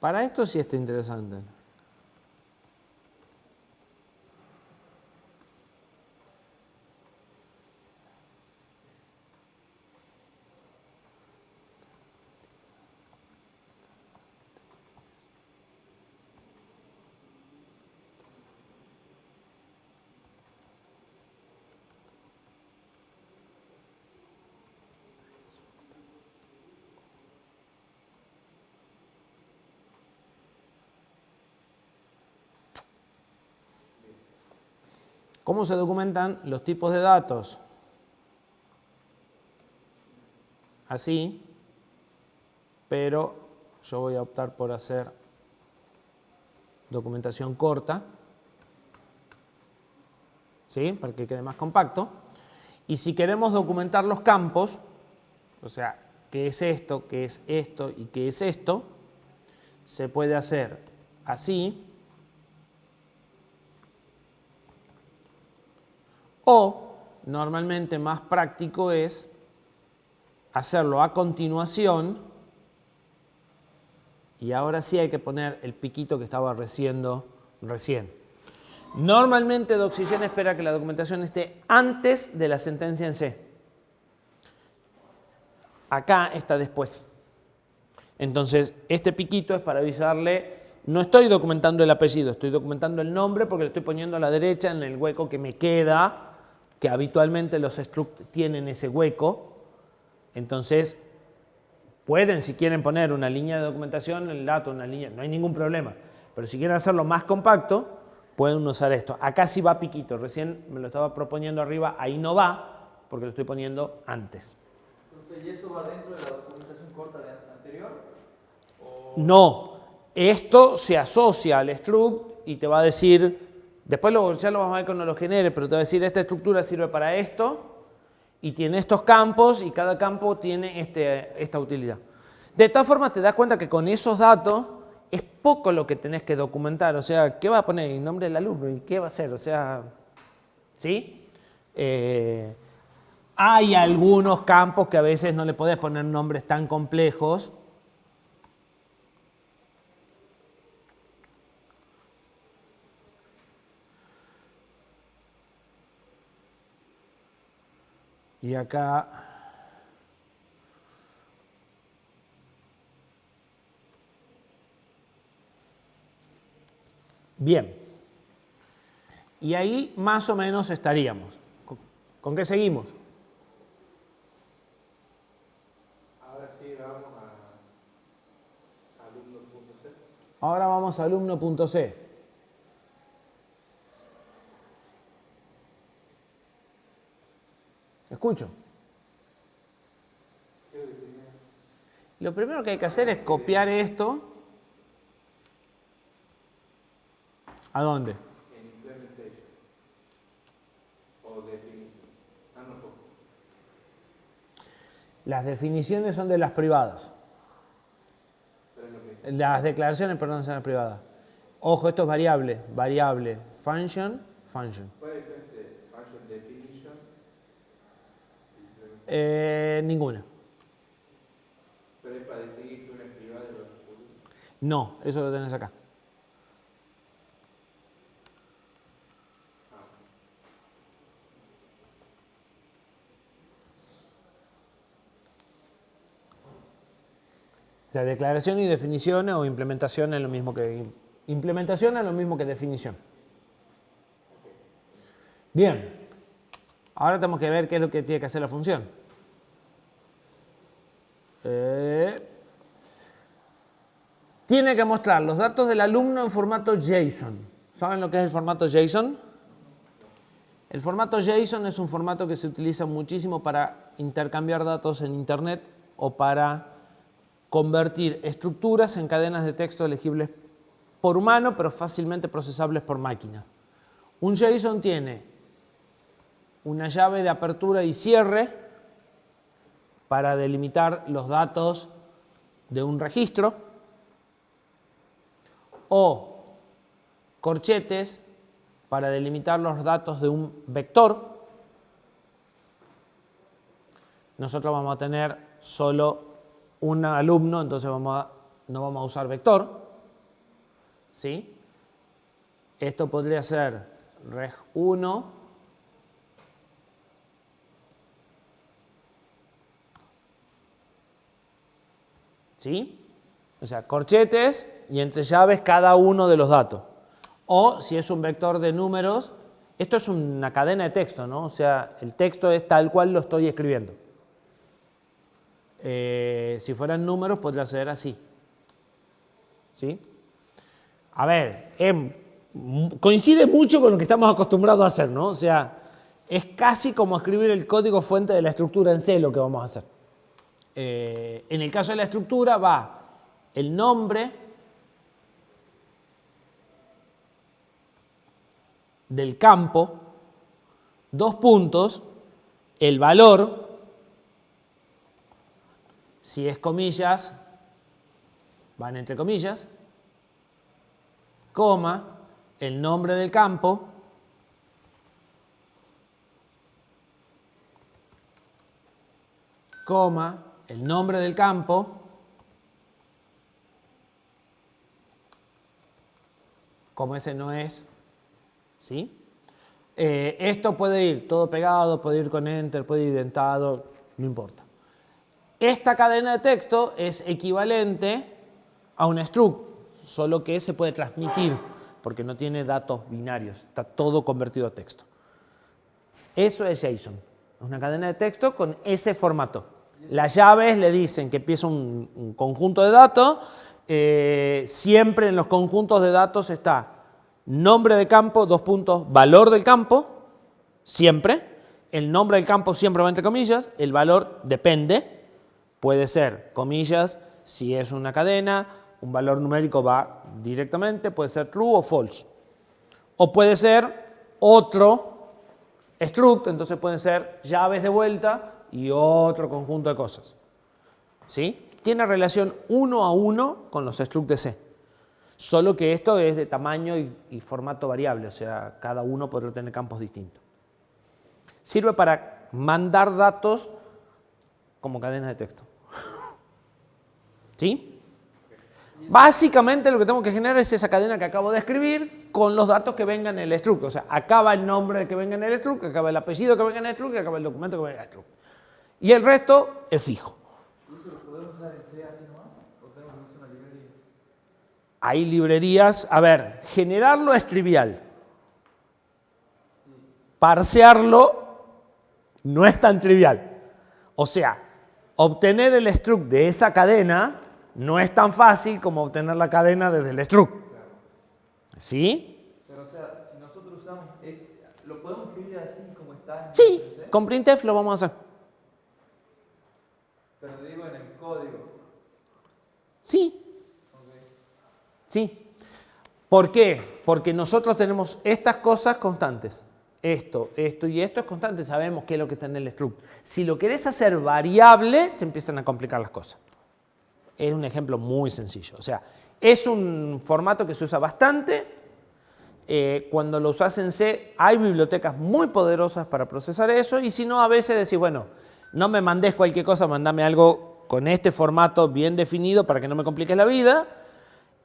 S1: Para esto sí está interesante. ¿Cómo se documentan los tipos de datos? Así, pero yo voy a optar por hacer documentación corta, ¿sí? Para que quede más compacto. Y si queremos documentar los campos, o sea, qué es esto y qué es esto, se puede hacer así. O, normalmente más práctico es hacerlo a continuación, y ahora sí hay que poner el piquito que estaba recién. Normalmente Doxygen espera que la documentación esté antes de la sentencia en C. Acá está después. Entonces, este piquito es para avisarle, no estoy documentando el apellido, estoy documentando el nombre porque lo estoy poniendo a la derecha en el hueco que me queda, que habitualmente los struct tienen ese hueco. Entonces, pueden, si quieren poner una línea de documentación, el dato, una línea, no hay ningún problema. Pero si quieren hacerlo más compacto, pueden usar esto. Acá sí va piquito, recién me lo estaba proponiendo arriba, ahí no va, porque lo estoy poniendo antes.
S3: ¿Y eso va dentro de la documentación corta anterior? ¿O?
S1: No, esto se asocia al struct y te va a decir, después ya lo vamos a ver cuando lo genere, pero te va a decir, esta estructura sirve para esto, y tiene estos campos, y cada campo tiene esta utilidad. De todas formas, te das cuenta que con esos datos es poco lo que tenés que documentar. O sea, ¿qué va a poner? El nombre del alumno. ¿Y qué va a hacer? O sea, ¿sí? Hay algunos campos que a veces no le podés poner nombres tan complejos. Y acá... Bien. Y ahí más o menos estaríamos. ¿Con qué seguimos?
S2: Ahora sí vamos a alumno.c.
S1: Ahora vamos a alumno.c. ¿Escucho? Lo primero que hay que hacer es copiar esto. ¿A dónde?
S2: En implementation. O definition. No.
S1: Las definiciones son de las privadas.
S2: Pero es lo mismo.
S1: Las declaraciones, perdón, son las privadas. Ojo, esto es variable. Variable. Function.
S2: ¿Cuál es la diferencia de function definition?
S1: Ninguna.
S2: Pero es para distinguir que una es privada y la otra es pública.
S1: No, eso lo tenés acá. O sea, declaración y definición o implementación es lo mismo que definición. Bien. Ahora tenemos que ver qué es lo que tiene que hacer la función. Tiene que mostrar los datos del alumno en formato JSON. ¿Saben lo que es el formato JSON? El formato JSON es un formato que se utiliza muchísimo para intercambiar datos en Internet o para convertir estructuras en cadenas de texto legibles por humano, pero fácilmente procesables por máquina. Un JSON tiene una llave de apertura y cierre para delimitar los datos de un registro, o corchetes para delimitar los datos de un vector. Nosotros vamos a tener solo un alumno, entonces no vamos a usar vector. ¿sí? Esto podría ser reg1 ¿sí? O sea, corchetes y entre llaves cada uno de los datos. O si es un vector de números, esto es una cadena de texto, ¿no? O sea, el texto es tal cual lo estoy escribiendo. Si fueran números podría ser así. ¿Sí? A ver, coincide mucho con lo que estamos acostumbrados a hacer, ¿no? O sea, es casi como escribir el código fuente de la estructura en C lo que vamos a hacer. En el caso de la estructura va el nombre del campo, dos puntos, el valor, si es comillas, van entre comillas, coma, el nombre del campo, coma, el nombre del campo, como ese no es, ¿sí? Esto puede ir todo pegado, puede ir con enter, puede ir indentado, no importa. Esta cadena de texto es equivalente a un struct, solo que se puede transmitir, porque no tiene datos binarios, está todo convertido a texto. Eso es JSON, es una cadena de texto con ese formato. Las llaves le dicen que empieza un conjunto de datos, siempre en los conjuntos de datos está nombre de campo, dos puntos, valor del campo, siempre. El nombre del campo siempre va entre comillas, el valor depende, puede ser comillas si es una cadena, un valor numérico va directamente, puede ser true o false. O puede ser otro struct, entonces pueden ser llaves de vuelta y otro conjunto de cosas. ¿Sí? Tiene relación 1 a 1 con los structs de C. Solo que esto es de tamaño y formato variable, o sea, cada uno podrá tener campos distintos. Sirve para mandar datos como cadenas de texto. ¿Sí? Básicamente lo que tengo que generar es esa cadena que acabo de escribir con los datos que vengan en el struct. O sea, acaba el nombre que venga en el struct, acaba el apellido que venga en el struct y acaba el documento que venga en el struct. Y el resto es fijo.
S3: ¿Eso lo podemos usar en C así nomás? ¿O tenemos que usar una librería?
S1: Hay librerías. A ver, generarlo es trivial. Parsearlo no es tan trivial. O sea, obtener el struct de esa cadena no es tan fácil como obtener la cadena desde el struct. ¿Sí?
S3: Pero o sea, si nosotros usamos, ¿lo podemos escribir así como está en
S1: Sí,
S3: C?
S1: con printf lo vamos a hacer.
S3: Pero digo en el código.
S1: Sí.
S3: Okay.
S1: Sí. ¿Por qué? Porque nosotros tenemos estas cosas constantes. Esto y esto es constante. Sabemos qué es lo que está en el struct. Si lo querés hacer variable, se empiezan a complicar las cosas. Es un ejemplo muy sencillo. O sea, es un formato que se usa bastante. Cuando lo usas en C, hay bibliotecas muy poderosas para procesar eso. Y si no, a veces decís, bueno, no me mandes cualquier cosa, mandame algo con este formato bien definido para que no me compliques la vida.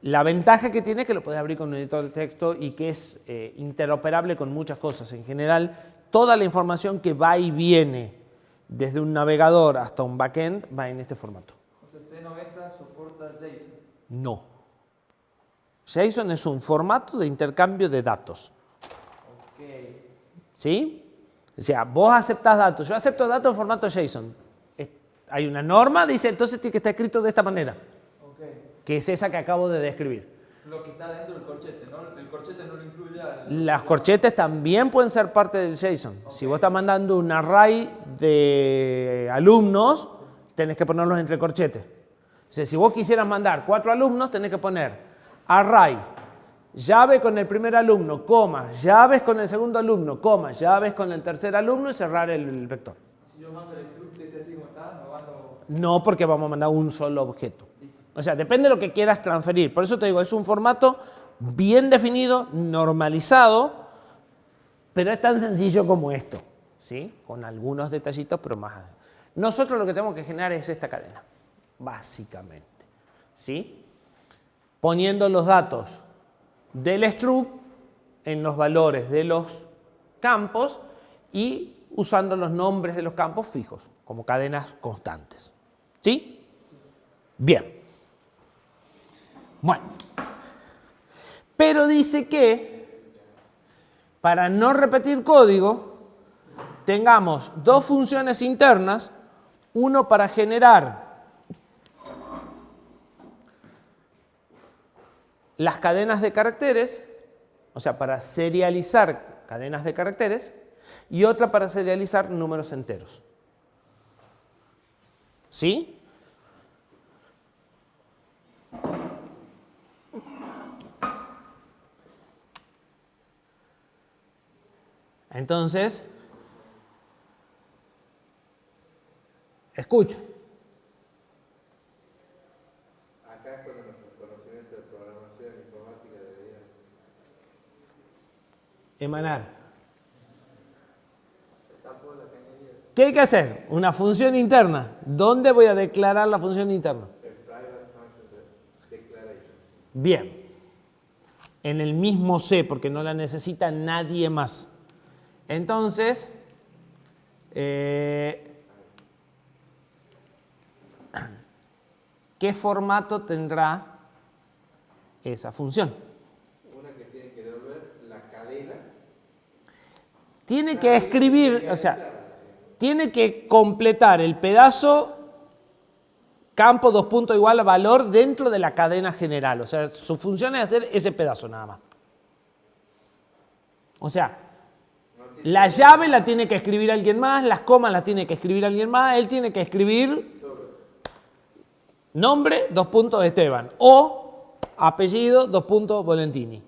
S1: La ventaja que tiene es que lo puedes abrir con un editor de texto y que es interoperable con muchas cosas. En general, toda la información que va y viene desde un navegador hasta un backend va en este formato.
S3: O sea, C90 soporta JSON.
S1: No. JSON es un formato de intercambio de datos.
S3: Ok.
S1: ¿Sí? O sea, vos aceptás datos. Yo acepto datos en formato JSON. Hay una norma, dice, entonces tiene que estar escrito de esta manera.
S3: Ok.
S1: Que es esa que acabo de describir.
S3: Lo que está dentro del corchete, ¿no? El corchete no lo incluye.
S1: Las corchetes también pueden ser parte del JSON. Okay. Si vos estás mandando un array de alumnos, tenés que ponerlos entre corchetes. O sea, si vos quisieras mandar 4 alumnos, tenés que poner array, llave con el primer alumno, coma, llaves con el segundo alumno, coma, llaves con el tercer alumno y cerrar el vector.
S3: Si yo mando el struct así como está, no mando...
S1: No, porque vamos a mandar un solo objeto. O sea, depende de lo que quieras transferir. Por eso te digo, es un formato bien definido, normalizado, pero es tan sencillo como esto, ¿sí? Con algunos detallitos, pero más. Nosotros lo que tenemos que generar es esta cadena, básicamente, ¿sí? Poniendo los datos del struct en los valores de los campos y usando los nombres de los campos fijos, como cadenas constantes. ¿Sí? Bien. Bueno. Pero dice que para no repetir código, tengamos dos funciones internas, uno para generar las cadenas de caracteres, o sea, para serializar cadenas de caracteres, y otra para serializar números enteros. ¿Sí? Entonces, escucha.
S2: Acá es cuando nuestro conocimiento de programación informática debería
S1: Emanar. ¿Qué hay que hacer? Una función interna. ¿Dónde voy a declarar la función interna?
S2: el private function declaration.
S1: Bien. En el mismo C, porque no la necesita nadie más. Entonces, ¿qué formato tendrá esa función?
S2: Una que tiene que devolver la cadena.
S1: Tiene que escribir, o sea, tiene que completar el pedazo campo 2 puntos igual a valor dentro de la cadena general. O sea, su función es hacer ese pedazo nada más. O sea, la llave la tiene que escribir alguien más, las comas las tiene que escribir alguien más, él tiene que escribir nombre, 2 puntos Esteban, o apellido, 2 puntos Volentini.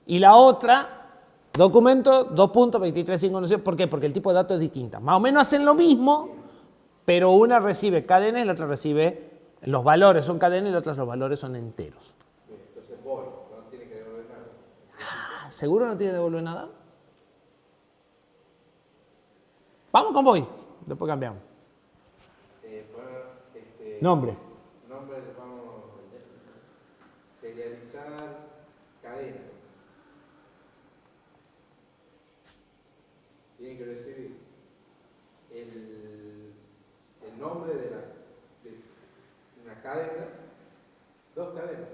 S1: Y la otra, documento, 2 puntos 23.5. ¿Por qué? Porque el tipo de datos es distinta. Más o menos hacen lo mismo, pero una recibe cadenas y la otra recibe, los valores son cadenas y la otra los valores son enteros.
S2: Entonces, voy, no tiene que devolver nada.
S1: ¿Seguro no tiene que devolver nada? Vamos con voy, después cambiamos.
S2: Poner,
S1: Nombre.
S2: Nombre, vamos a serializar cadena. Tiene que recibir el nombre de una cadena, dos cadenas.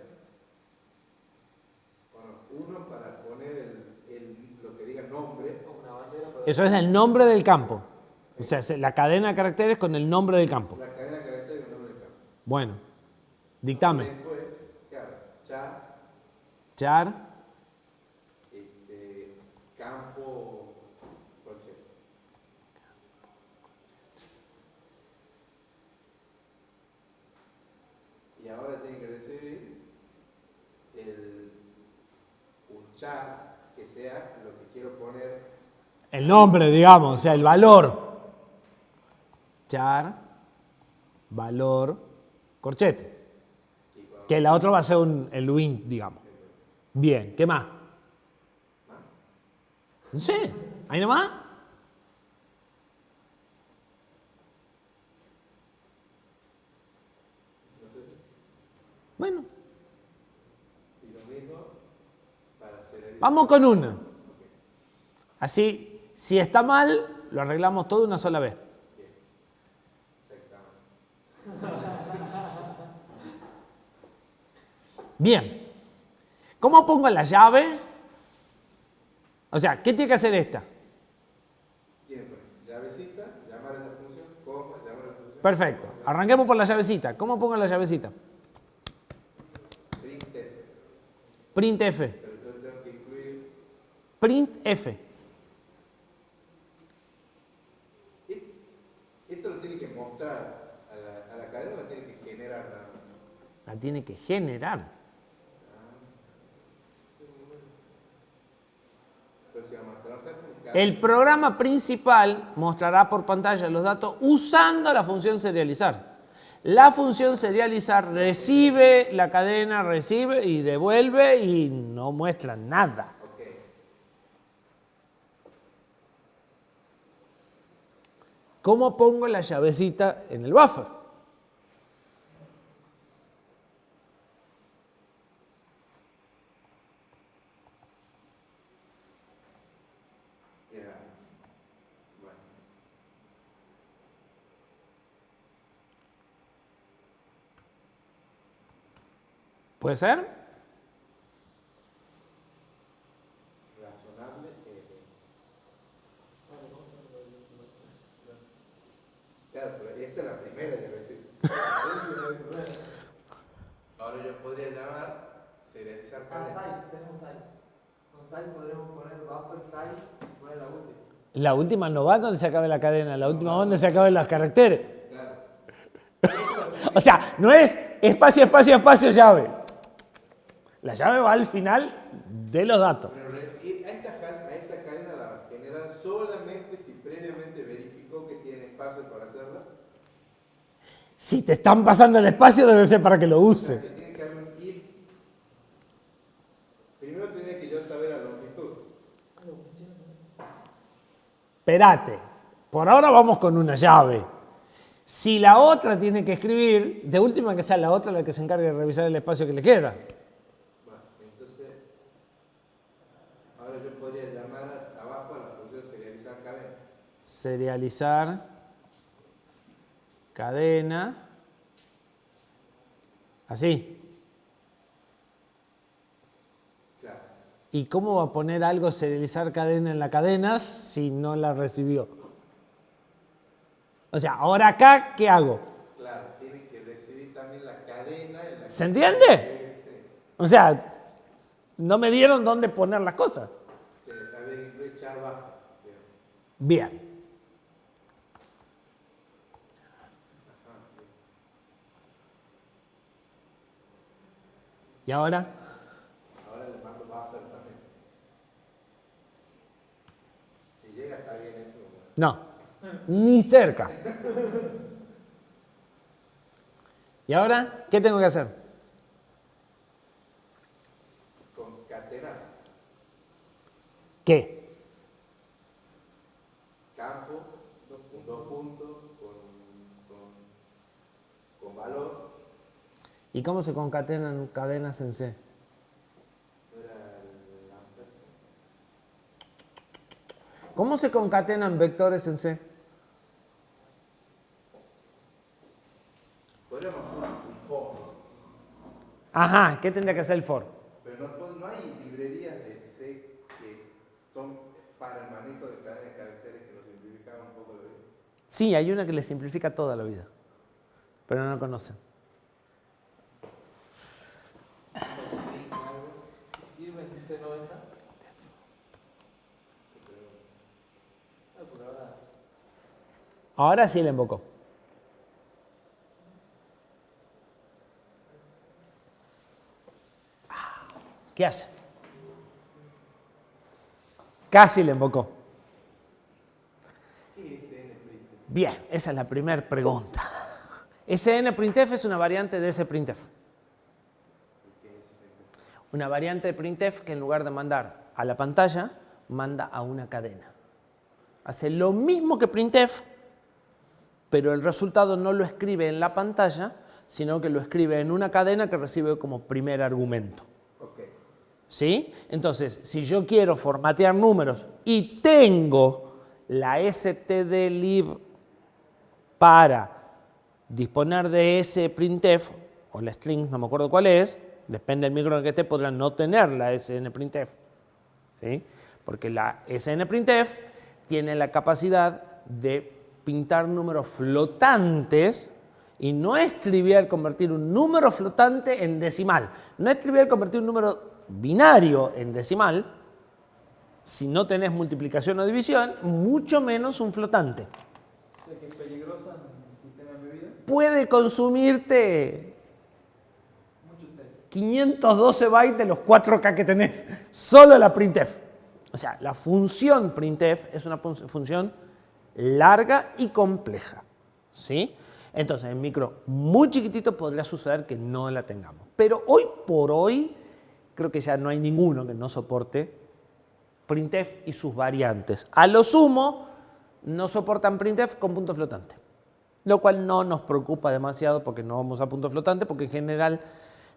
S2: Bueno, uno para poner lo que diga nombre.
S1: Eso es el nombre del campo. O sea, la cadena de caracteres con el nombre del campo.
S2: La cadena de caracteres con el nombre del campo.
S1: Bueno, dictame.
S2: Y después, claro,
S1: Char,
S2: campo, coche. Y ahora tiene que recibir un char que sea lo que quiero poner.
S1: el nombre, digamos, o sea, el valor. Char, valor, corchete. Que la otra va a ser el win, digamos. Bien, ¿qué más? No sé, ¿hay nomás? Bueno.
S2: Y lo mismo para hacer
S1: Vamos con una. Así, si está mal, lo arreglamos todo una sola vez. Bien. ¿Cómo pongo la llave? O sea, ¿qué tiene que hacer esta?
S2: Tiene que poner llavecita, llamar a esa función, coma, llamar a esa función.
S1: Perfecto. Arranquemos por la llavecita. ¿Cómo pongo la llavecita?
S2: Printf.
S1: Printf.
S2: Pero yo tengo que incluir.
S1: Printf.
S2: Esto lo tiene que mostrar a la cadena, la tiene que generar.
S1: La tiene que generar.
S2: Entonces vamos a trabajar con cadena.
S1: El programa principal mostrará por pantalla los datos usando la función serializar. La función serializar recibe la cadena, recibe y devuelve y no muestra nada. ¿Cómo pongo la llavecita en el buffer? ¿Puede ser?
S2: Razonable. Claro, pero esa es la primera que voy a decir. Ahora yo podría llamar serializar cadena.
S3: Size, tenemos size. Con size podremos poner buffer size y poner la última.
S1: La última no va donde se acabe la cadena, la última va donde se acaben los caracteres.
S2: Claro.
S1: O sea, no es espacio, espacio, espacio, llave. La llave va al final de los datos.
S2: Pero a esta cadena la va a generar solamente si previamente verificó que tiene espacio para hacerla.
S1: Si te están pasando el espacio, debe ser para que lo
S2: O sea, que
S1: uses.
S2: tiene que haber un if. Primero tendría que yo saber la longitud.
S1: Espérate, por ahora vamos con una llave. Si la otra tiene que escribir, de última que sea la otra la que se encargue de revisar el espacio que le queda.
S2: Bueno, entonces, ahora yo podría llamar abajo a la función serializar cadena.
S1: Serializar cadena. Así.
S2: Claro.
S1: ¿Y cómo va a poner algo serializar cadena en la cadena si no la recibió? O sea, ahora acá, ¿qué hago?
S2: Claro, tiene que recibir también la cadena en la que
S1: ¿Se entiende?
S2: Sí.
S1: O sea, no me dieron dónde poner las cosas.
S2: A ver, incluye char buffer.
S1: Bien. ¿Y ahora?
S2: Ahora le mando buffer también. Si llega está bien eso.
S1: No, ni cerca. ¿Y ahora qué tengo que hacer?
S2: Concatenar
S1: ¿Qué?
S2: campo, dos puntos, con valor.
S1: ¿Y cómo se concatenan cadenas en C?
S2: No era el ampersand.
S1: ¿Cómo se concatenan vectores en C?
S2: Podríamos hacer un for,
S1: Ajá, ¿qué tendría que hacer el for?
S2: pero no hay librerías de C que son para el manejo de cadenas de caracteres que nos simplificaban un poco la vida.
S1: Sí, hay una que le simplifica toda la vida, pero no la conocen.
S3: ¿Sirve en C90? Por ahora.
S1: Ahora sí la invocó. ¿Qué hace? Casi le invocó.
S2: ¿Qué es NPrintf?
S1: Bien, esa es la primera pregunta. SNPrintf es una variante de SPrintf. Una variante de printf que en lugar de mandar a la pantalla, manda a una cadena. Hace lo mismo que printf, pero el resultado no lo escribe en la pantalla, sino que lo escribe en una cadena que recibe como primer argumento.
S2: Ok.
S1: ¿Sí? Entonces, si yo quiero formatear números y tengo la stdlib para disponer de ese printf, o la string, no me acuerdo cuál es, depende del micro en el que esté, podrán no tener la snprintf. ¿Sí? Porque la snprintf tiene la capacidad de pintar números flotantes y no es trivial convertir un número flotante en decimal. No es trivial convertir un número binario en decimal si no tenés multiplicación o división, mucho menos un flotante.
S3: O sea que es peligrosa en el sistema de medida.
S1: Puede consumirte
S3: Mucho té.
S1: 512 bytes de los 4K que tenés, solo la printf. O sea, la función printf es una función larga y compleja, ¿sí? Entonces, en micro muy chiquitito podría suceder que no la tengamos. Pero hoy por hoy, creo que ya no hay ninguno que no soporte printf y sus variantes. A lo sumo, no soportan printf con punto flotante, lo cual no nos preocupa demasiado porque no vamos a punto flotante, porque en general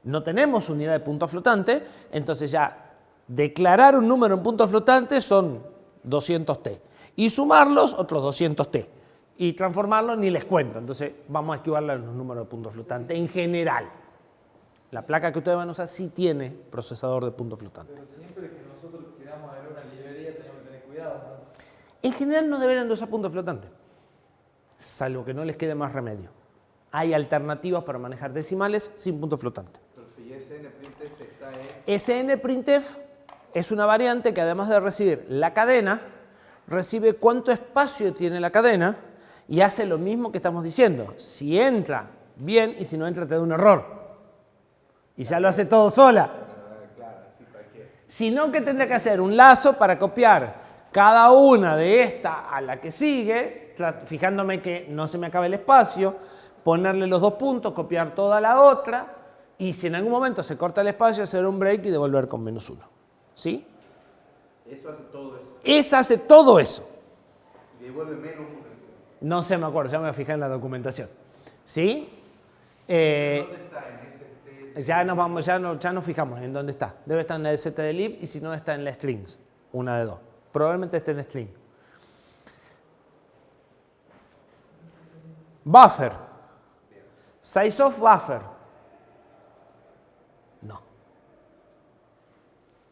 S1: no tenemos unidad de punto flotante, entonces ya declarar un número en punto flotante son 200t y sumarlos otros 200t y transformarlos ni les cuento, entonces vamos a esquivarle a los números de punto flotante en general. La placa que ustedes van a usar sí tiene procesador de punto flotante.
S3: Pero siempre que nosotros queramos ver una librería tenemos que tener cuidado, entonces.
S1: En general no deberían de usar punto flotante, salvo que no les quede más remedio. Hay alternativas para manejar decimales sin punto flotante.
S2: Profe, y SNPrintf está en...
S1: SNPrintf es una variante que además de recibir la cadena, recibe cuánto espacio tiene la cadena y hace lo mismo que estamos diciendo. Si entra, bien, y si no entra, te da un error. Y ya lo hace todo sola.
S2: Claro, así cualquiera.
S1: Si no, ¿qué tendrá que hacer? Un lazo para copiar cada una de esta a la que sigue, fijándome que no se me acabe el espacio, ponerle los dos puntos, copiar toda la otra, y si en algún momento se corta el espacio, hacer un break y devolver con -1. ¿Sí?
S2: Eso hace todo eso.
S1: Esa hace todo eso.
S2: Y devuelve menos 1.
S1: No sé, me acuerdo, ya me voy a fijar en la documentación. ¿Sí?
S2: ¿Dónde está? En ST.
S1: Ya nos fijamos en dónde está. Debe estar en la ST de lib y si no está en la strings. Una de dos. Probablemente esté en string. Buffer. Size of buffer. No.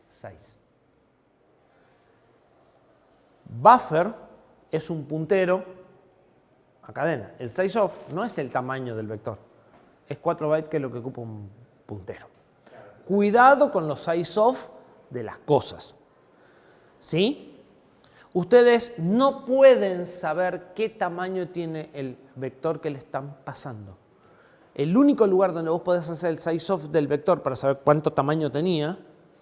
S1: Size. Buffer es un puntero a cadena. El size of no es el tamaño del vector. Es 4 bytes que es lo que ocupa un puntero. Cuidado con los size of de las cosas. ¿Sí? Ustedes no pueden saber qué tamaño tiene el vector que le están pasando. El único lugar donde vos podés hacer el size of del vector para saber cuánto tamaño tenía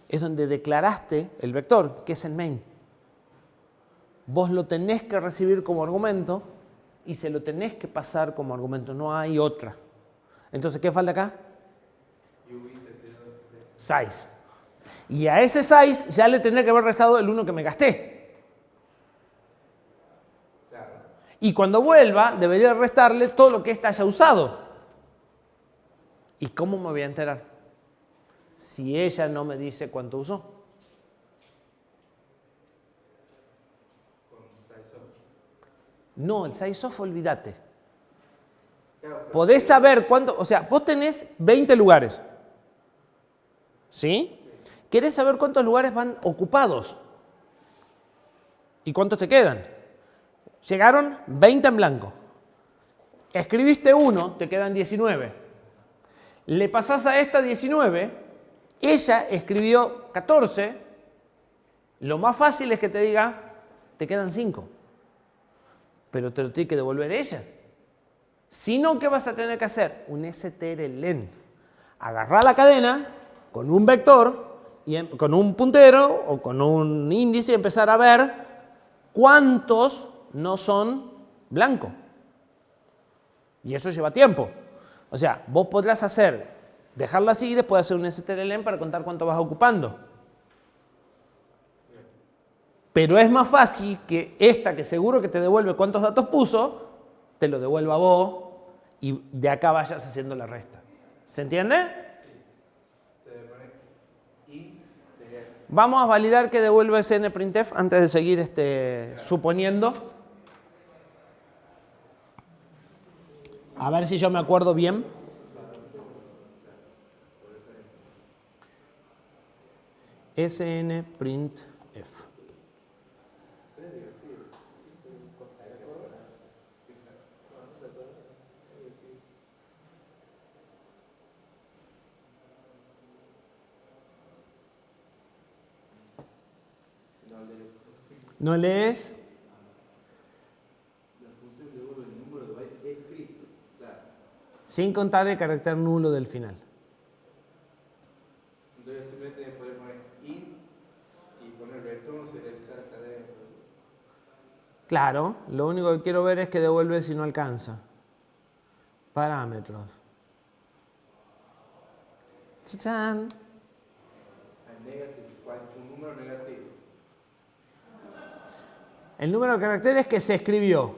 S1: es donde declaraste el vector, que es en main. Vos lo tenés que recibir como argumento y se lo tenés que pasar como argumento. No hay otra. Entonces, ¿qué falta acá? Size. Y a ese size ya le tendré que haber restado el 1 que me gasté. Y cuando vuelva, debería restarle todo lo que ésta haya usado. ¿Y cómo me voy a enterar? Si ella no me dice cuánto usó. No, el size of, olvídate. Podés saber cuánto, o sea, vos tenés 20 lugares. ¿Sí? ¿Querés saber cuántos lugares van ocupados? ¿Y cuántos te quedan? Llegaron 20 en blanco. Escribiste 1, te quedan 19. Le pasás a esta 19, ella escribió 14. Lo más fácil es que te diga, te quedan 5. Pero te lo tiene que devolver ella. Si no, ¿qué vas a tener que hacer? Un strlen. Agarrar la cadena con un vector, con un puntero o con un índice y empezar a ver cuántos no son blancos. Y eso lleva tiempo. O sea, vos podrás dejarla así y después hacer un strlen para contar cuánto vas ocupando. Pero es más fácil que esta, que seguro que te devuelve cuántos datos puso, te lo devuelva a vos y de acá vayas haciendo la resta. ¿Se entiende? Vamos a validar que devuelve SNPrintf antes de seguir suponiendo. A ver si yo me acuerdo bien. SNPrintf. ¿No lees?
S2: La función devuelve el número de bytes escrito. Claro.
S1: Sin contar el carácter nulo del final.
S2: Entonces simplemente poder poner int y poner return, serializar la cadena.
S1: Claro, lo único que quiero ver es que devuelve si no alcanza. Parámetros. ¡Chachán!
S2: Un número negativo.
S1: El número de caracteres que se escribió.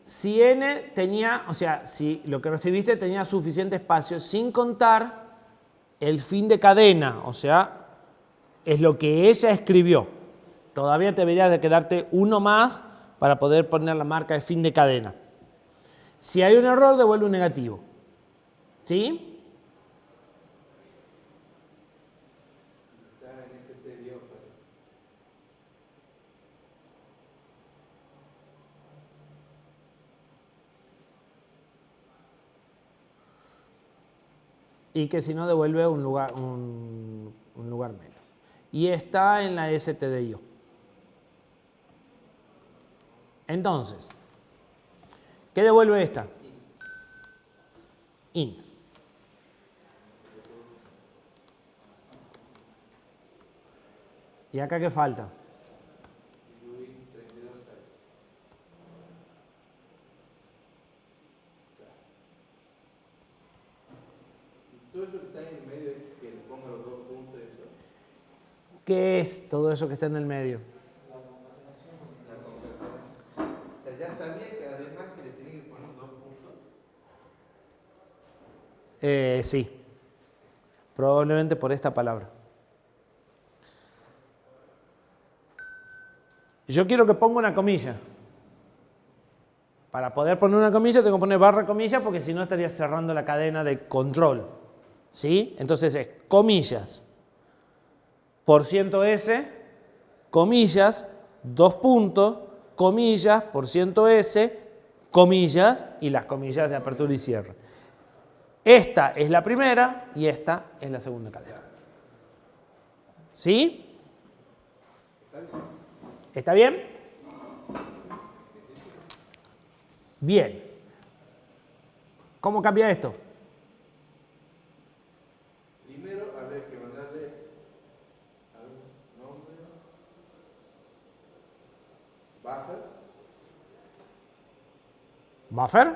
S1: Si n tenía, o sea, si lo que recibiste tenía suficiente espacio, sin contar el fin de cadena, o sea, es lo que ella escribió. Todavía debería de quedarte uno más para poder poner la marca de fin de cadena. Si hay un error, devuelve un negativo. ¿Sí? Y que si no devuelve un lugar menos. Y está en la stdio. Entonces, ¿qué devuelve esta? Int. ¿Y acá qué falta?
S2: Todo eso que está en el medio es que le ponga los dos puntos y eso.
S1: ¿Qué es todo eso que está en el medio?
S2: La concatenación. O sea, ya sabía que además que le tenía que poner dos puntos.
S1: Sí. Probablemente por esta palabra. Yo quiero que ponga una comilla. Para poder poner una comilla tengo que poner barra comilla porque si no estaría cerrando la cadena de control. ¿Sí? Entonces es comillas, %s, comillas, dos puntos, comillas, %s, comillas y las comillas de apertura y cierre. Esta es la primera y esta es la segunda cadena. ¿Sí? ¿Está bien? Bien. ¿Cómo cambia esto?
S2: Primero habría que mandarle algún nombre, buffer.
S1: ¿Buffer?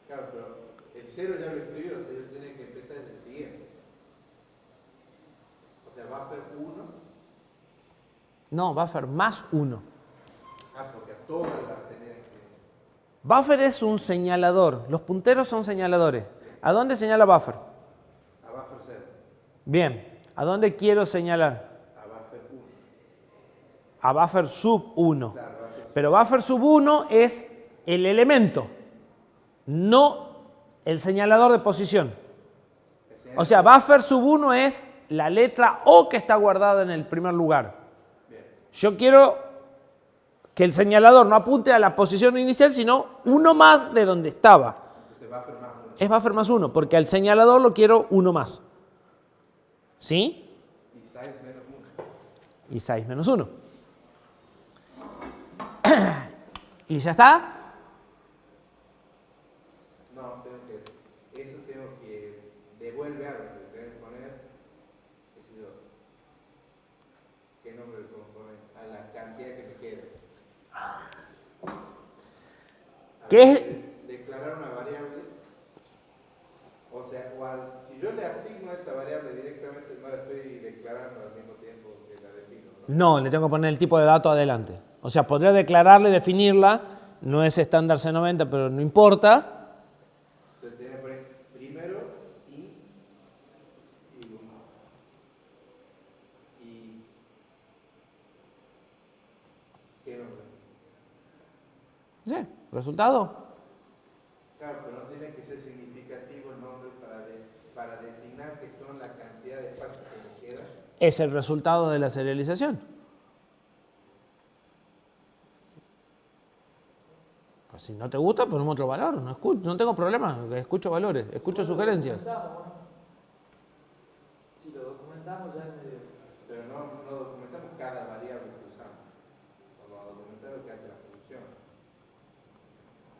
S2: Claro, pero el cero ya lo escribió, o sea, yo tenía que empezar desde el siguiente. O sea, buffer 1.
S1: No, buffer más 1.
S2: Ah, porque a todas las tenía que...
S1: Buffer es un señalador. Los punteros son señaladores. ¿A dónde señala buffer?
S2: A buffer 0.
S1: Bien. ¿A dónde quiero señalar?
S2: A buffer 1.
S1: A buffer sub 1.
S2: Claro, buffer sub.
S1: Pero buffer sub 1 es el elemento, no el señalador de posición. O sea, buffer sub 1 es la letra O que está guardada en el primer lugar.
S2: Bien.
S1: Yo quiero que el señalador no apunte a la posición inicial, sino uno más de donde estaba.
S2: Entonces buffer más 1.
S1: Es buffer más 1, porque al señalador lo quiero uno más. ¿Sí?
S2: Y size menos 1.
S1: Y 6 menos 1. ¿Y ya está?
S2: No, eso tengo que devuelve algo, le tengo que poner, qué sé yo, qué nombre le tengo que poner, a la cantidad que me queda.
S1: ¿Qué es?
S2: Declarar una variable, o sea, si yo le asigno a esa variable directamente, no la estoy declarando al mismo tiempo que la defino, ¿no?
S1: No, le tengo que poner el tipo de dato adelante. O sea, podría declararla y definirla. No es estándar C90, pero no importa.
S2: Entonces tiene que poner primero int y ¿qué nombre?
S1: Sí, resultado.
S2: Claro, pero no tiene que ser significativo el nombre para designar que son la cantidad de espacio que me queda.
S1: Es el resultado de la serialización. Pues si no te gusta, ponemos otro valor. No tengo problema. Escucho valores, escucho sugerencias.
S3: Si lo documentamos ya es medio...
S2: Pero no documentamos cada variable que usamos. Vamos a documentar lo que hace la función.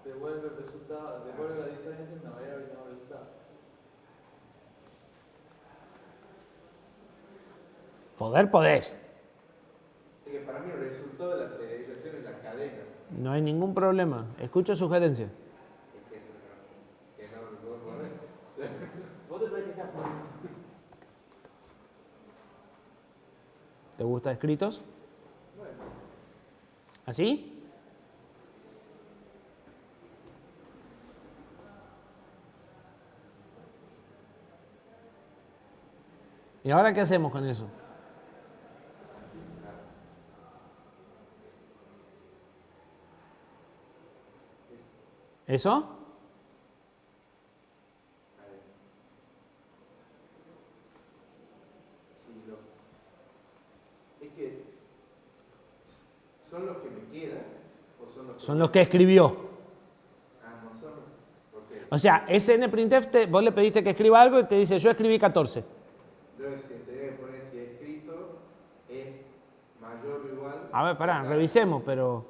S3: Devuelve el resultado, devuelve la diferencia en una variable que no resultado.
S1: Podés.
S2: Es que para mí el resultado de la serialización es la cadena.
S1: No hay ningún problema. Escucho sugerencias.
S2: Es que eso no.
S3: Vos te estás quejando.
S1: ¿Te gusta escritos?
S2: Bueno,
S1: ¿Así? ¿Y ahora qué hacemos con eso? ¿Eso?
S2: a ver. Sí, es que ¿son los que me quedan o son los que...
S1: Son los que escribió.
S2: Ah, no son. Ok.
S1: O sea, SNPrintf, vos le pediste que escriba algo y te dice, yo escribí 14.
S2: Entonces, tendría que poner si escrito es mayor o igual.
S1: A ver, pará,
S2: a size.
S1: revisemos, pero...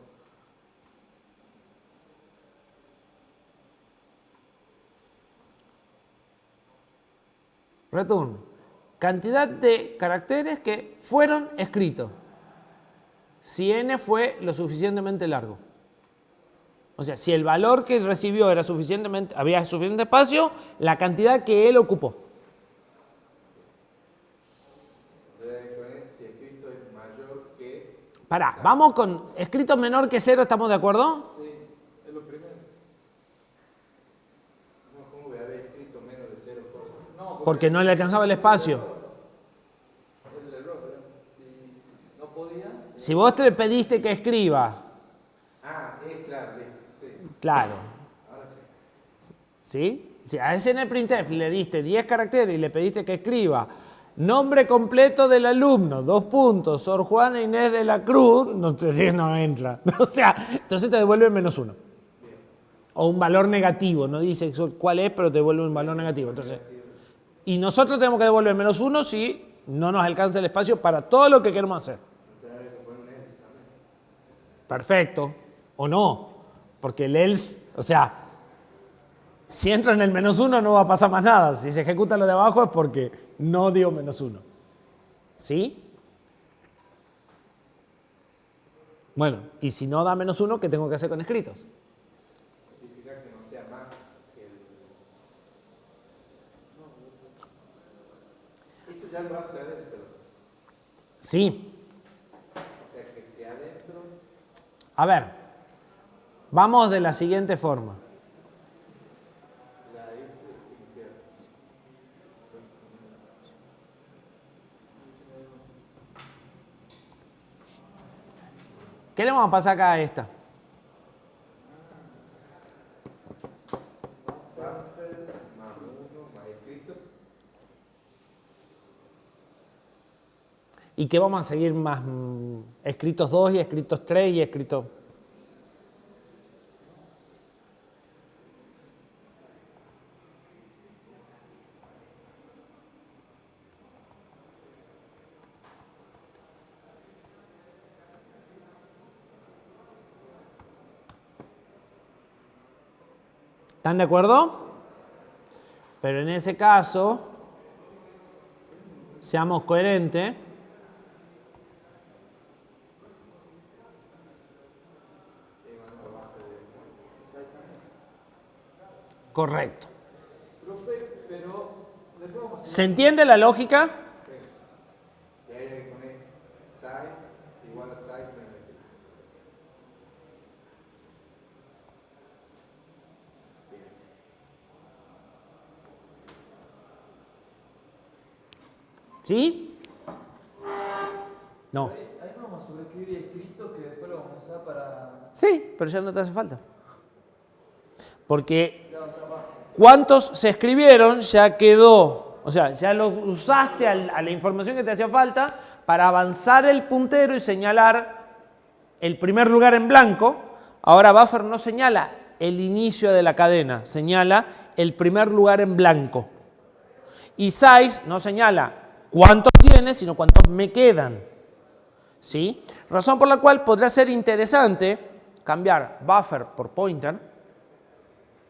S1: Return. Cantidad de caracteres que fueron escritos. Si n fue lo suficientemente largo. O sea, si el valor que recibió era suficientemente, había suficiente espacio, la cantidad que él ocupó.
S2: Entonces, hay que poner si escrito es mayor que.
S1: Pará, vamos con escrito menor que 0, ¿estamos de acuerdo?
S3: Sí, es lo primero.
S2: No, ¿cómo voy a haber escrito menos de 0 cosas?
S3: No,
S1: Porque no le alcanzaba el espacio.
S3: es el error, ¿verdad? Si no podía.
S1: Si vos te pediste que escriba,
S2: Ah, claro, listo, sí.
S1: claro,
S2: Ahora sí.
S1: ¿sí? Si a SNPrintf le diste 10 caracteres y le pediste que escriba nombre completo del alumno, 2 puntos, Sor Juana Inés de la Cruz, no entra. O sea, entonces te devuelve -1. O un valor negativo, no dice cuál es, pero te devuelve un valor negativo. Entonces, y nosotros tenemos que devolver -1 si no nos alcanza el espacio para todo lo que queremos hacer.
S2: Tendría que poner un else también.
S1: Perfecto. O no. Porque el else, o sea, si entro en el -1 no va a pasar más nada. Si se ejecuta lo de abajo es porque no dio -1. ¿Sí? Bueno, y si no da -1, ¿qué tengo que hacer con escritos?
S2: Justifica que no sea más que el. Eso ya lo hace adentro.
S1: Sí.
S2: O sea, que sea adentro.
S1: A ver, vamos de la siguiente forma.
S2: La dice limpiar.
S1: ¿Qué le vamos a pasar acá a esta?
S2: Buffer más 1 más escrito.
S1: ¿Y qué vamos a seguir más? Escritos 2 y escritos 3 y escritos... ¿Están de acuerdo? Pero en ese caso, seamos coherentes. Correcto.
S3: Profe, pero después vamos a
S1: ¿Se entiende la lógica?
S2: Y ahí hay que poner size igual a size menos escrito. Bien.
S1: ¿Sí? No.
S3: ahí no vamos a sobreescribir escrito que después lo vamos a usar para
S1: Sí, pero ya no te hace falta. Porque
S3: dar trabajo.
S1: ¿cuántos se escribieron? Ya quedó. O sea, ya lo usaste a la información que te hacía falta para avanzar el puntero y señalar el primer lugar en blanco. Ahora buffer no señala el inicio de la cadena, señala el primer lugar en blanco. Y size no señala cuántos tiene, sino cuántos me quedan. ¿Sí? Razón por la cual podría ser interesante cambiar buffer por pointer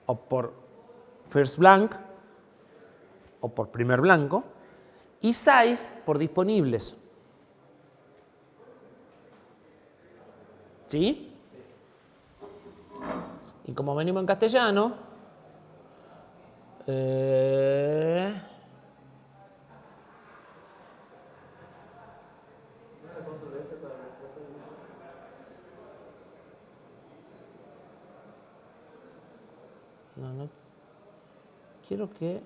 S1: o por first blank o por primer blanco y size por disponibles. ¿Sí? Y como venimos en castellano, no quiero que...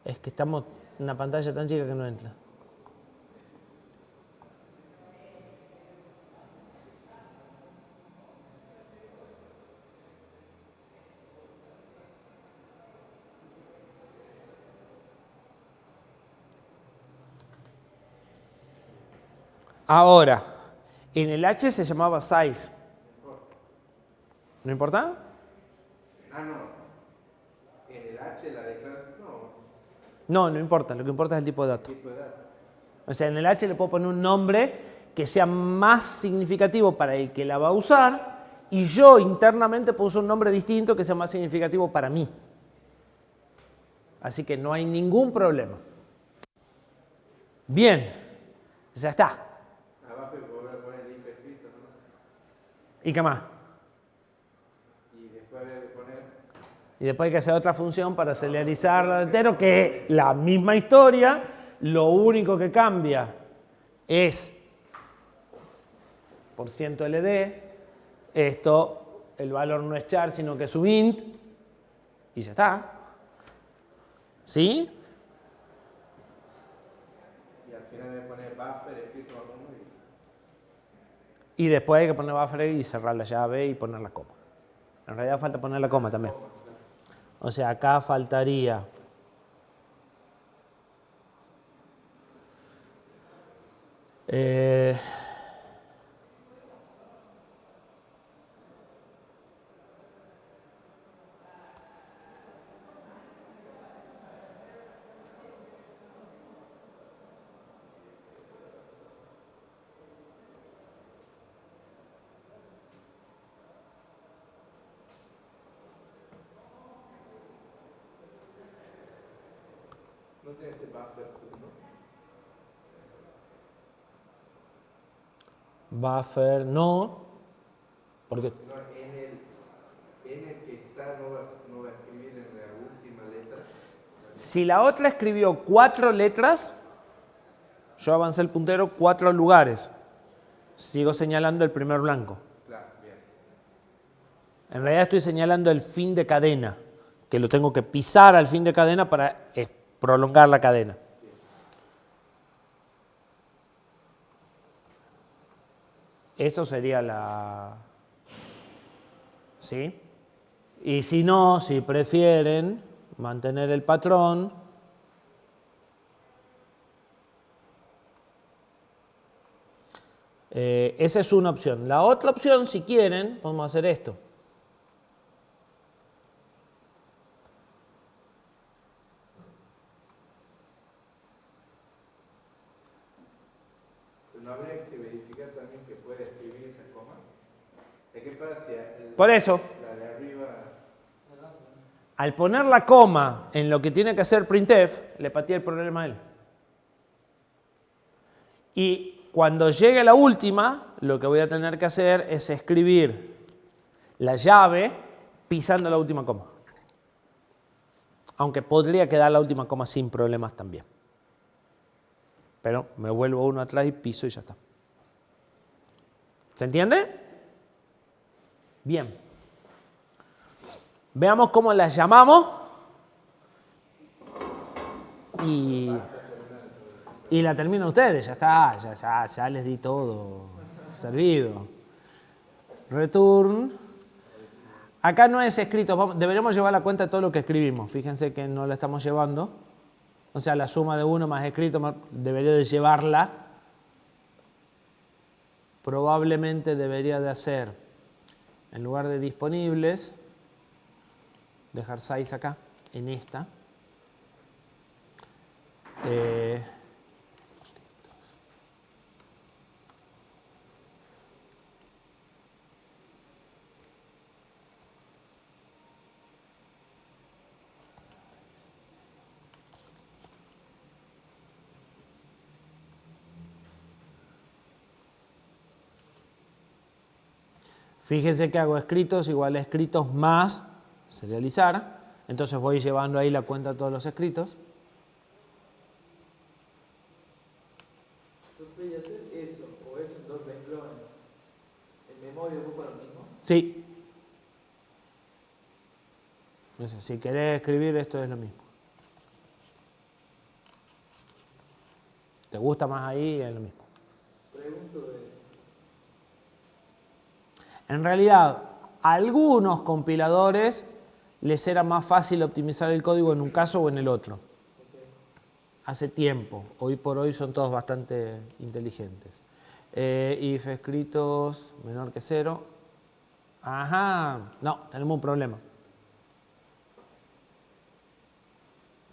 S1: Es que estamos en una pantalla tan chica que no entra. Ahora, en el H se llamaba size. ¿No importa?
S2: Ah, no. En el H la declaración no.
S1: No, no importa. Lo que importa es el tipo de dato.
S2: Tipo de dato.
S1: O sea, en el H le puedo poner un nombre que sea más significativo para el que la va a usar y yo internamente puedo usar un nombre distinto que sea más significativo para mí. Así que no hay ningún problema. Bien, ya está.
S2: Abajo hay que volver a poner el if escrito, ¿no?
S1: ¿Y qué más?
S2: Y después había que poner.
S1: Y después hay que hacer otra función para serializarla entero, que es la misma historia, lo único que cambia es %LD, esto, el valor no es char, sino que es un int, y ya está. ¿Sí?
S2: Y al final hay que poner buffer escrito bajo uno
S1: Y después hay que poner buffer y cerrar la llave y poner la coma. En realidad falta poner la coma también. O sea, acá faltaría
S2: no tiene ese buffer, ¿no?
S1: buffer, no, porque
S2: No, en el que está no va a escribir en la última letra.
S1: si la otra escribió 4 letras, yo avancé el puntero 4 lugares. Sigo señalando el primer blanco.
S2: Claro, bien.
S1: En realidad estoy señalando el fin de cadena, que lo tengo que pisar al fin de cadena para prolongar la cadena. Eso sería la... ¿Sí? Y si no, si prefieren mantener el patrón, esa es una opción. La otra opción, si quieren, podemos hacer esto.
S2: Pero no habría que verificar también que puede escribir esa coma. ¿Qué pasa si
S1: Por eso,
S2: la de arriba?
S1: al poner la coma en lo que tiene que hacer printf, le pateé el problema a él. Y cuando llegue la última, lo que voy a tener que hacer es escribir la llave pisando la última coma. Aunque podría quedar la última coma sin problemas también. Pero me vuelvo uno atrás y piso y ya está. ¿Se entiende? Bien. Veamos cómo las llamamos. Y la terminan ustedes, ya está, ya les di todo servido. Return. Acá no es escrito, deberíamos llevar la cuenta de todo lo que escribimos. Fíjense que no la estamos llevando. O sea, la suma de 1 más escrito debería de llevarla. Probablemente debería de hacer, en lugar de disponibles, dejar size acá, en esta. Fíjense que hago escritos igual a escritos más serializar. Entonces voy llevando ahí la cuenta de todos los escritos.
S3: Yo voy a hacer eso o eso en 2 renglones. ¿En memoria ocupa lo mismo?
S1: Sí. Entonces, si querés escribir, esto es lo mismo. ¿Te gusta más ahí? Es lo mismo.
S3: Pregunto de...
S1: En realidad, a algunos compiladores les era más fácil optimizar el código en un caso o en el otro. Hace tiempo. Hoy por hoy son todos bastante inteligentes. If escritos menor que 0. Ajá, no, tenemos un problema.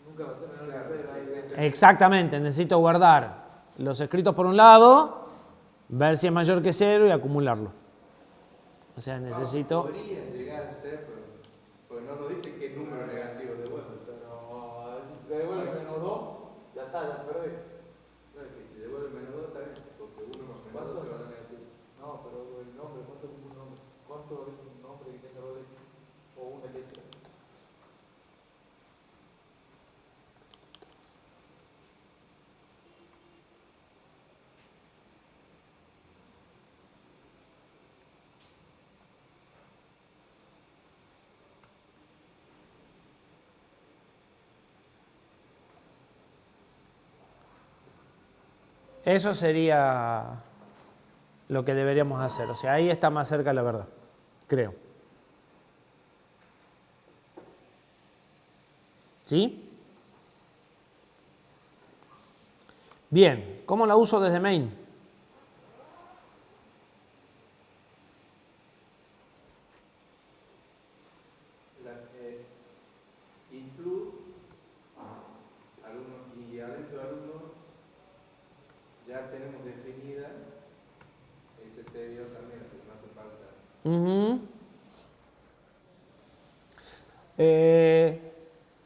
S3: Nunca va a ser menor que 0.
S1: Exactamente, necesito guardar los escritos por un lado, ver si es mayor que 0 y acumularlo. O sea, necesito...
S2: Podría llegar a ser, pero porque no nos dice qué número negativo devuelve.
S3: Pero a ver si te devuelve menos 2, ya está, ya perdí.
S2: No, es que si devuelve menos 2 está bien, porque 1 más menos 2 te va a dar negativo.
S3: No, pero el nombre, ¿cuánto es un nombre? ¿Cuánto es un nombre que tenga dos letras? O una letra.
S1: Eso sería lo que deberíamos hacer. O sea, ahí está más cerca la verdad, creo. ¿Sí? Bien, ¿cómo la uso desde main?
S2: Include alumno y adentro de alumno ya tenemos definida ese TDO también, así que no hace falta.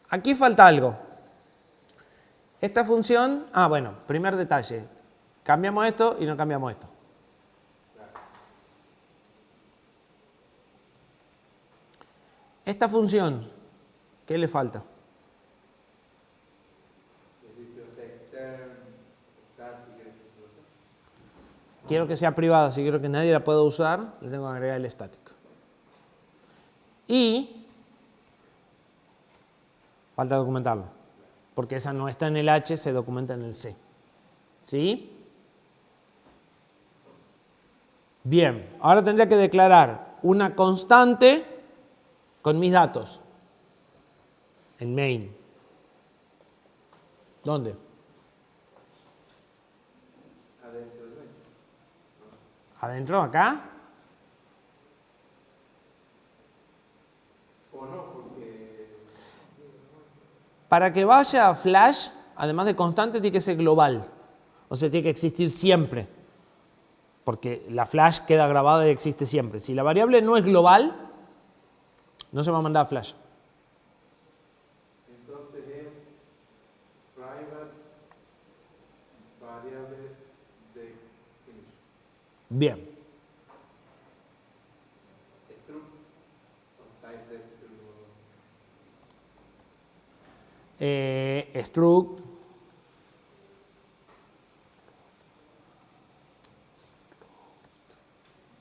S1: Aquí falta algo. Esta función, bueno, primer detalle. Cambiamos esto y no cambiamos esto. Esta función, ¿qué le falta? Quiero que sea privada, si quiero que nadie la pueda usar, le tengo que agregar el estático. Y falta documentarlo, porque esa no está en el H, se documenta en el C. ¿Sí? Bien, ahora tendría que declarar una constante con mis datos en main. ¿Dónde?
S2: Adentro del main.
S1: ¿Adentro, acá?
S2: O no, porque
S1: Para que vaya a flash, además de constante, tiene que ser global. O sea, tiene que existir siempre. Porque la flash queda grabada y existe siempre. Si la variable no es global, no se va a mandar a flash.
S2: entonces es private variable de finish.
S1: Bien.
S2: Struct o type de
S1: Struct.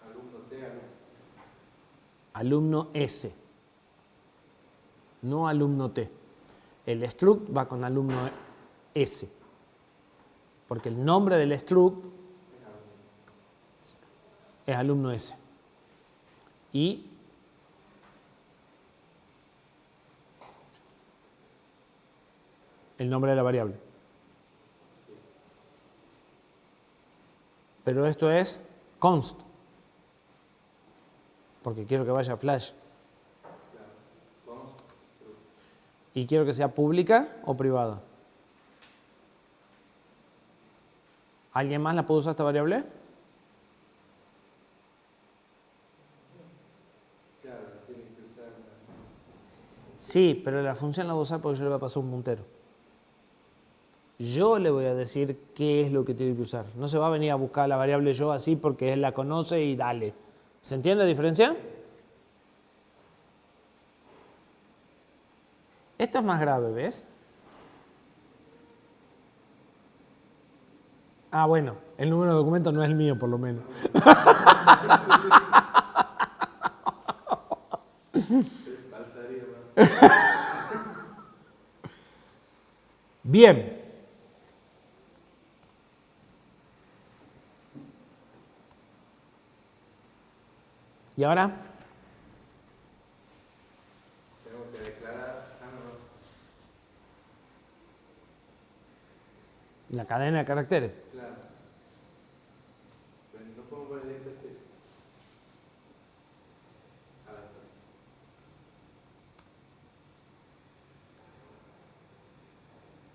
S2: alumno T, alumno.
S1: Alumno S. No alumno T. El struct va con alumno S. Porque el nombre del struct es alumno S. Y el nombre de la variable. Pero esto es const. Porque quiero que vaya a flash. Y quiero que sea pública o privada. ¿Alguien más la puede usar esta variable?
S2: Claro, tienen que usar
S1: Sí, pero la función la voy a usar porque yo le voy a pasar un puntero. Yo le voy a decir qué es lo que tiene que usar. No se va a venir a buscar la variable yo así porque él la conoce y dale. ¿Se entiende la diferencia? Esto es más grave, ¿ves? Bueno, el número de documentos no es el mío, por lo menos.
S2: faltaría más.
S1: Bien. ¿Y ahora?
S2: Tengo que declarar
S1: La cadena de caracteres.
S2: claro.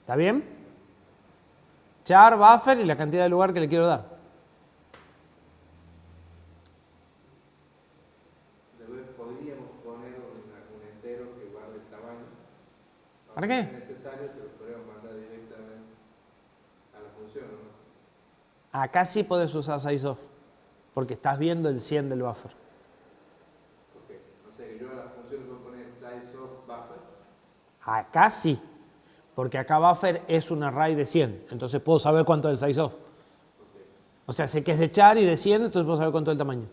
S1: ¿Está bien? Char, buffer y la cantidad de lugar que le quiero dar.
S2: Después podríamos poner un entero que guarde el tamaño.
S1: ¿Para
S2: Aunque
S1: qué?
S2: no es necesario, se lo podríamos mandar directamente a la función, ¿no?
S1: Acá sí podés usar sizeof, porque estás viendo el 100 del buffer.
S2: Porque, o sea que yo a la función le puedo poner sizeof buffer.
S1: Acá sí, porque acá buffer es un array de 100, entonces puedo saber cuánto es el sizeof. O sea, sé que es de char y de 100, entonces puedo saber cuánto es el tamaño.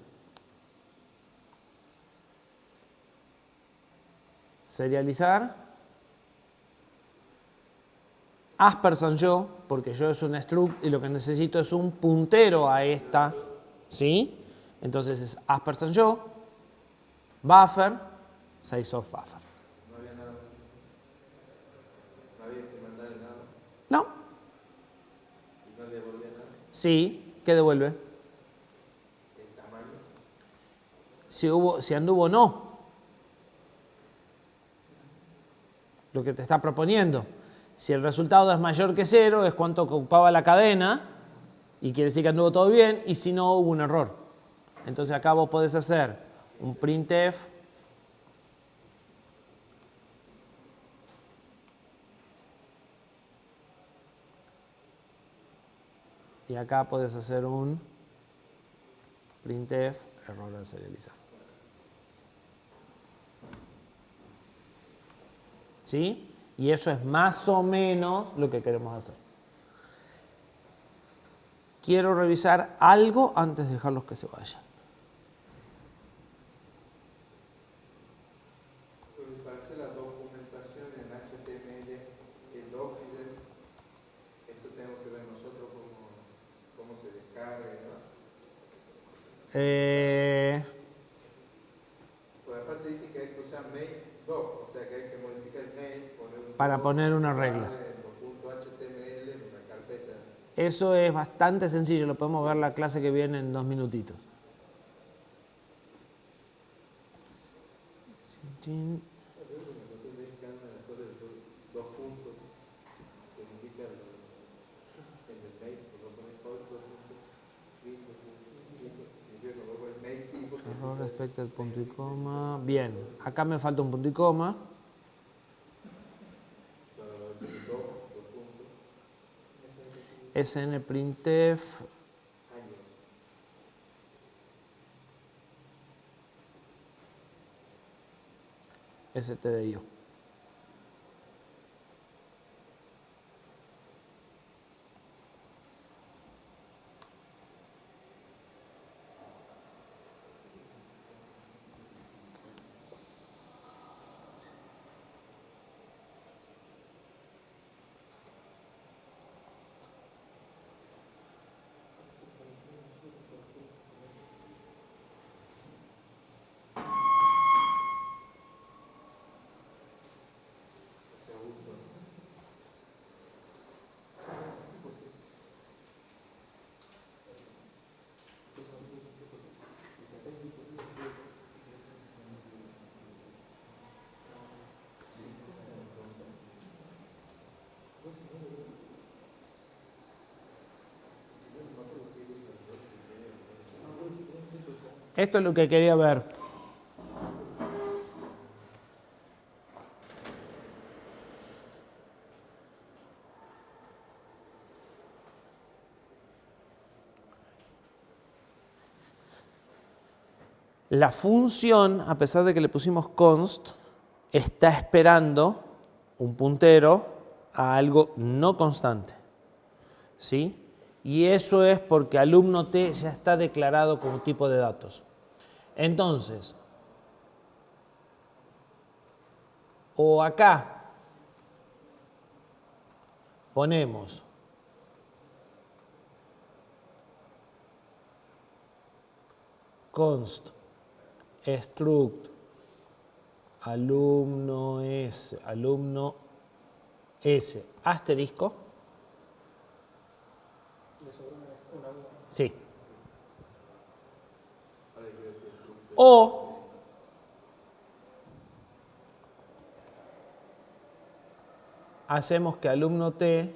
S1: Serializar. Aspersan yo, porque yo es un struct y lo que necesito es un puntero a esta, ¿sí? Entonces es aspersan yo, buffer, sizeof buffer.
S2: No había nada. No había que mandarle nada.
S1: No,
S2: Y no devolvía nada.
S1: sí, ¿qué devuelve?
S2: El tamaño.
S1: Si anduvo o no. Lo que te está proponiendo. Si el resultado es mayor que 0, es cuánto ocupaba la cadena, y quiere decir que anduvo todo bien, y si no, hubo un error. Entonces acá vos podés hacer un printf y acá podés hacer un printf error al serializar. ¿Sí? Y eso es más o menos lo que queremos hacer. Quiero revisar algo antes de dejarlos que se vayan.
S2: Para hacer la documentación en HTML, el Oxygen, eso tenemos que ver nosotros cómo se descarga, ¿no? Pues aparte dice que hay que usar make doc, o sea que hay que modificar el make, poner un
S1: Para
S2: doc,
S1: poner una regla.
S2: en los puntos HTML en una carpeta.
S1: Eso es bastante sencillo, lo podemos ver la clase que viene en 2 minutitos.
S2: Dos puntos significa en el make, cuando pones otro punto, significa cuando pones make tipo.
S1: Error respecto al punto y coma. Bien, acá me falta un punto y coma. SNPrintf. stdio. Esto es lo que quería ver. La función, a pesar de que le pusimos const, está esperando un puntero a algo no constante. ¿Sí? Y eso es porque alumno T ya está declarado como tipo de datos. Entonces, o acá ponemos const struct alumno S asterisco. Sí. O hacemos que alumno T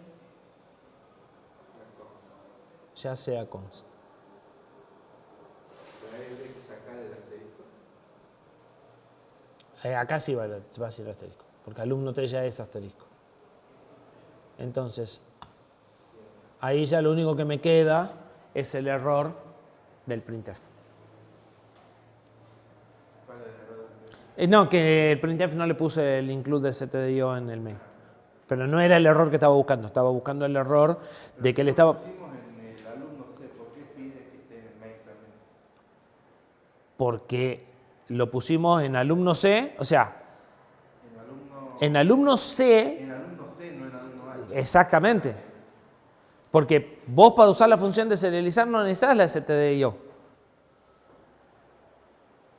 S1: ya sea const.
S2: Pero ahí habría que sacar el asterisco.
S1: Acá sí va a ser asterisco, porque alumno T ya es asterisco. Entonces, ahí ya lo único que me queda es el error del printf.
S2: ¿Cuál es el error?
S1: No, que el printf no le puse el include de stdio en el main. Pero no era el error que estaba buscando el error de que le estaba...
S2: Pusimos en el alumno C, ¿por qué pide que esté en el main también?
S1: Porque lo pusimos en alumno C, o sea,
S2: En alumno
S1: C,
S2: no en alumno H.
S1: exactamente. Porque vos para usar la función de serializar no necesitas la stdio.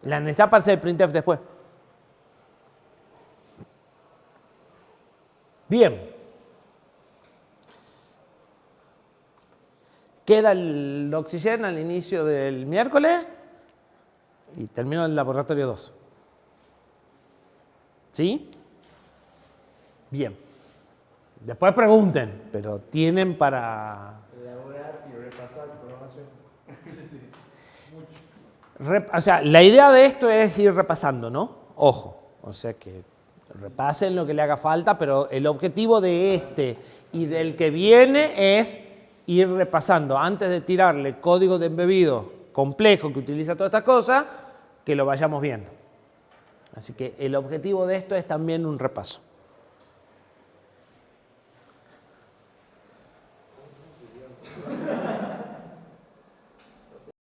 S1: La necesitas para hacer el printf después. Bien. Queda el oxígeno al inicio del miércoles y termino el laboratorio 2. ¿Sí? Bien. Después pregunten, pero tienen para...
S3: Elaborar y repasar programación.
S1: O sea, la idea de esto es ir repasando, ¿no? Ojo, o sea que repasen lo que le haga falta, pero el objetivo de este y del que viene es ir repasando antes de tirarle código de embebido complejo que utiliza todas estas cosas, que lo vayamos viendo. Así que el objetivo de esto es también un repaso.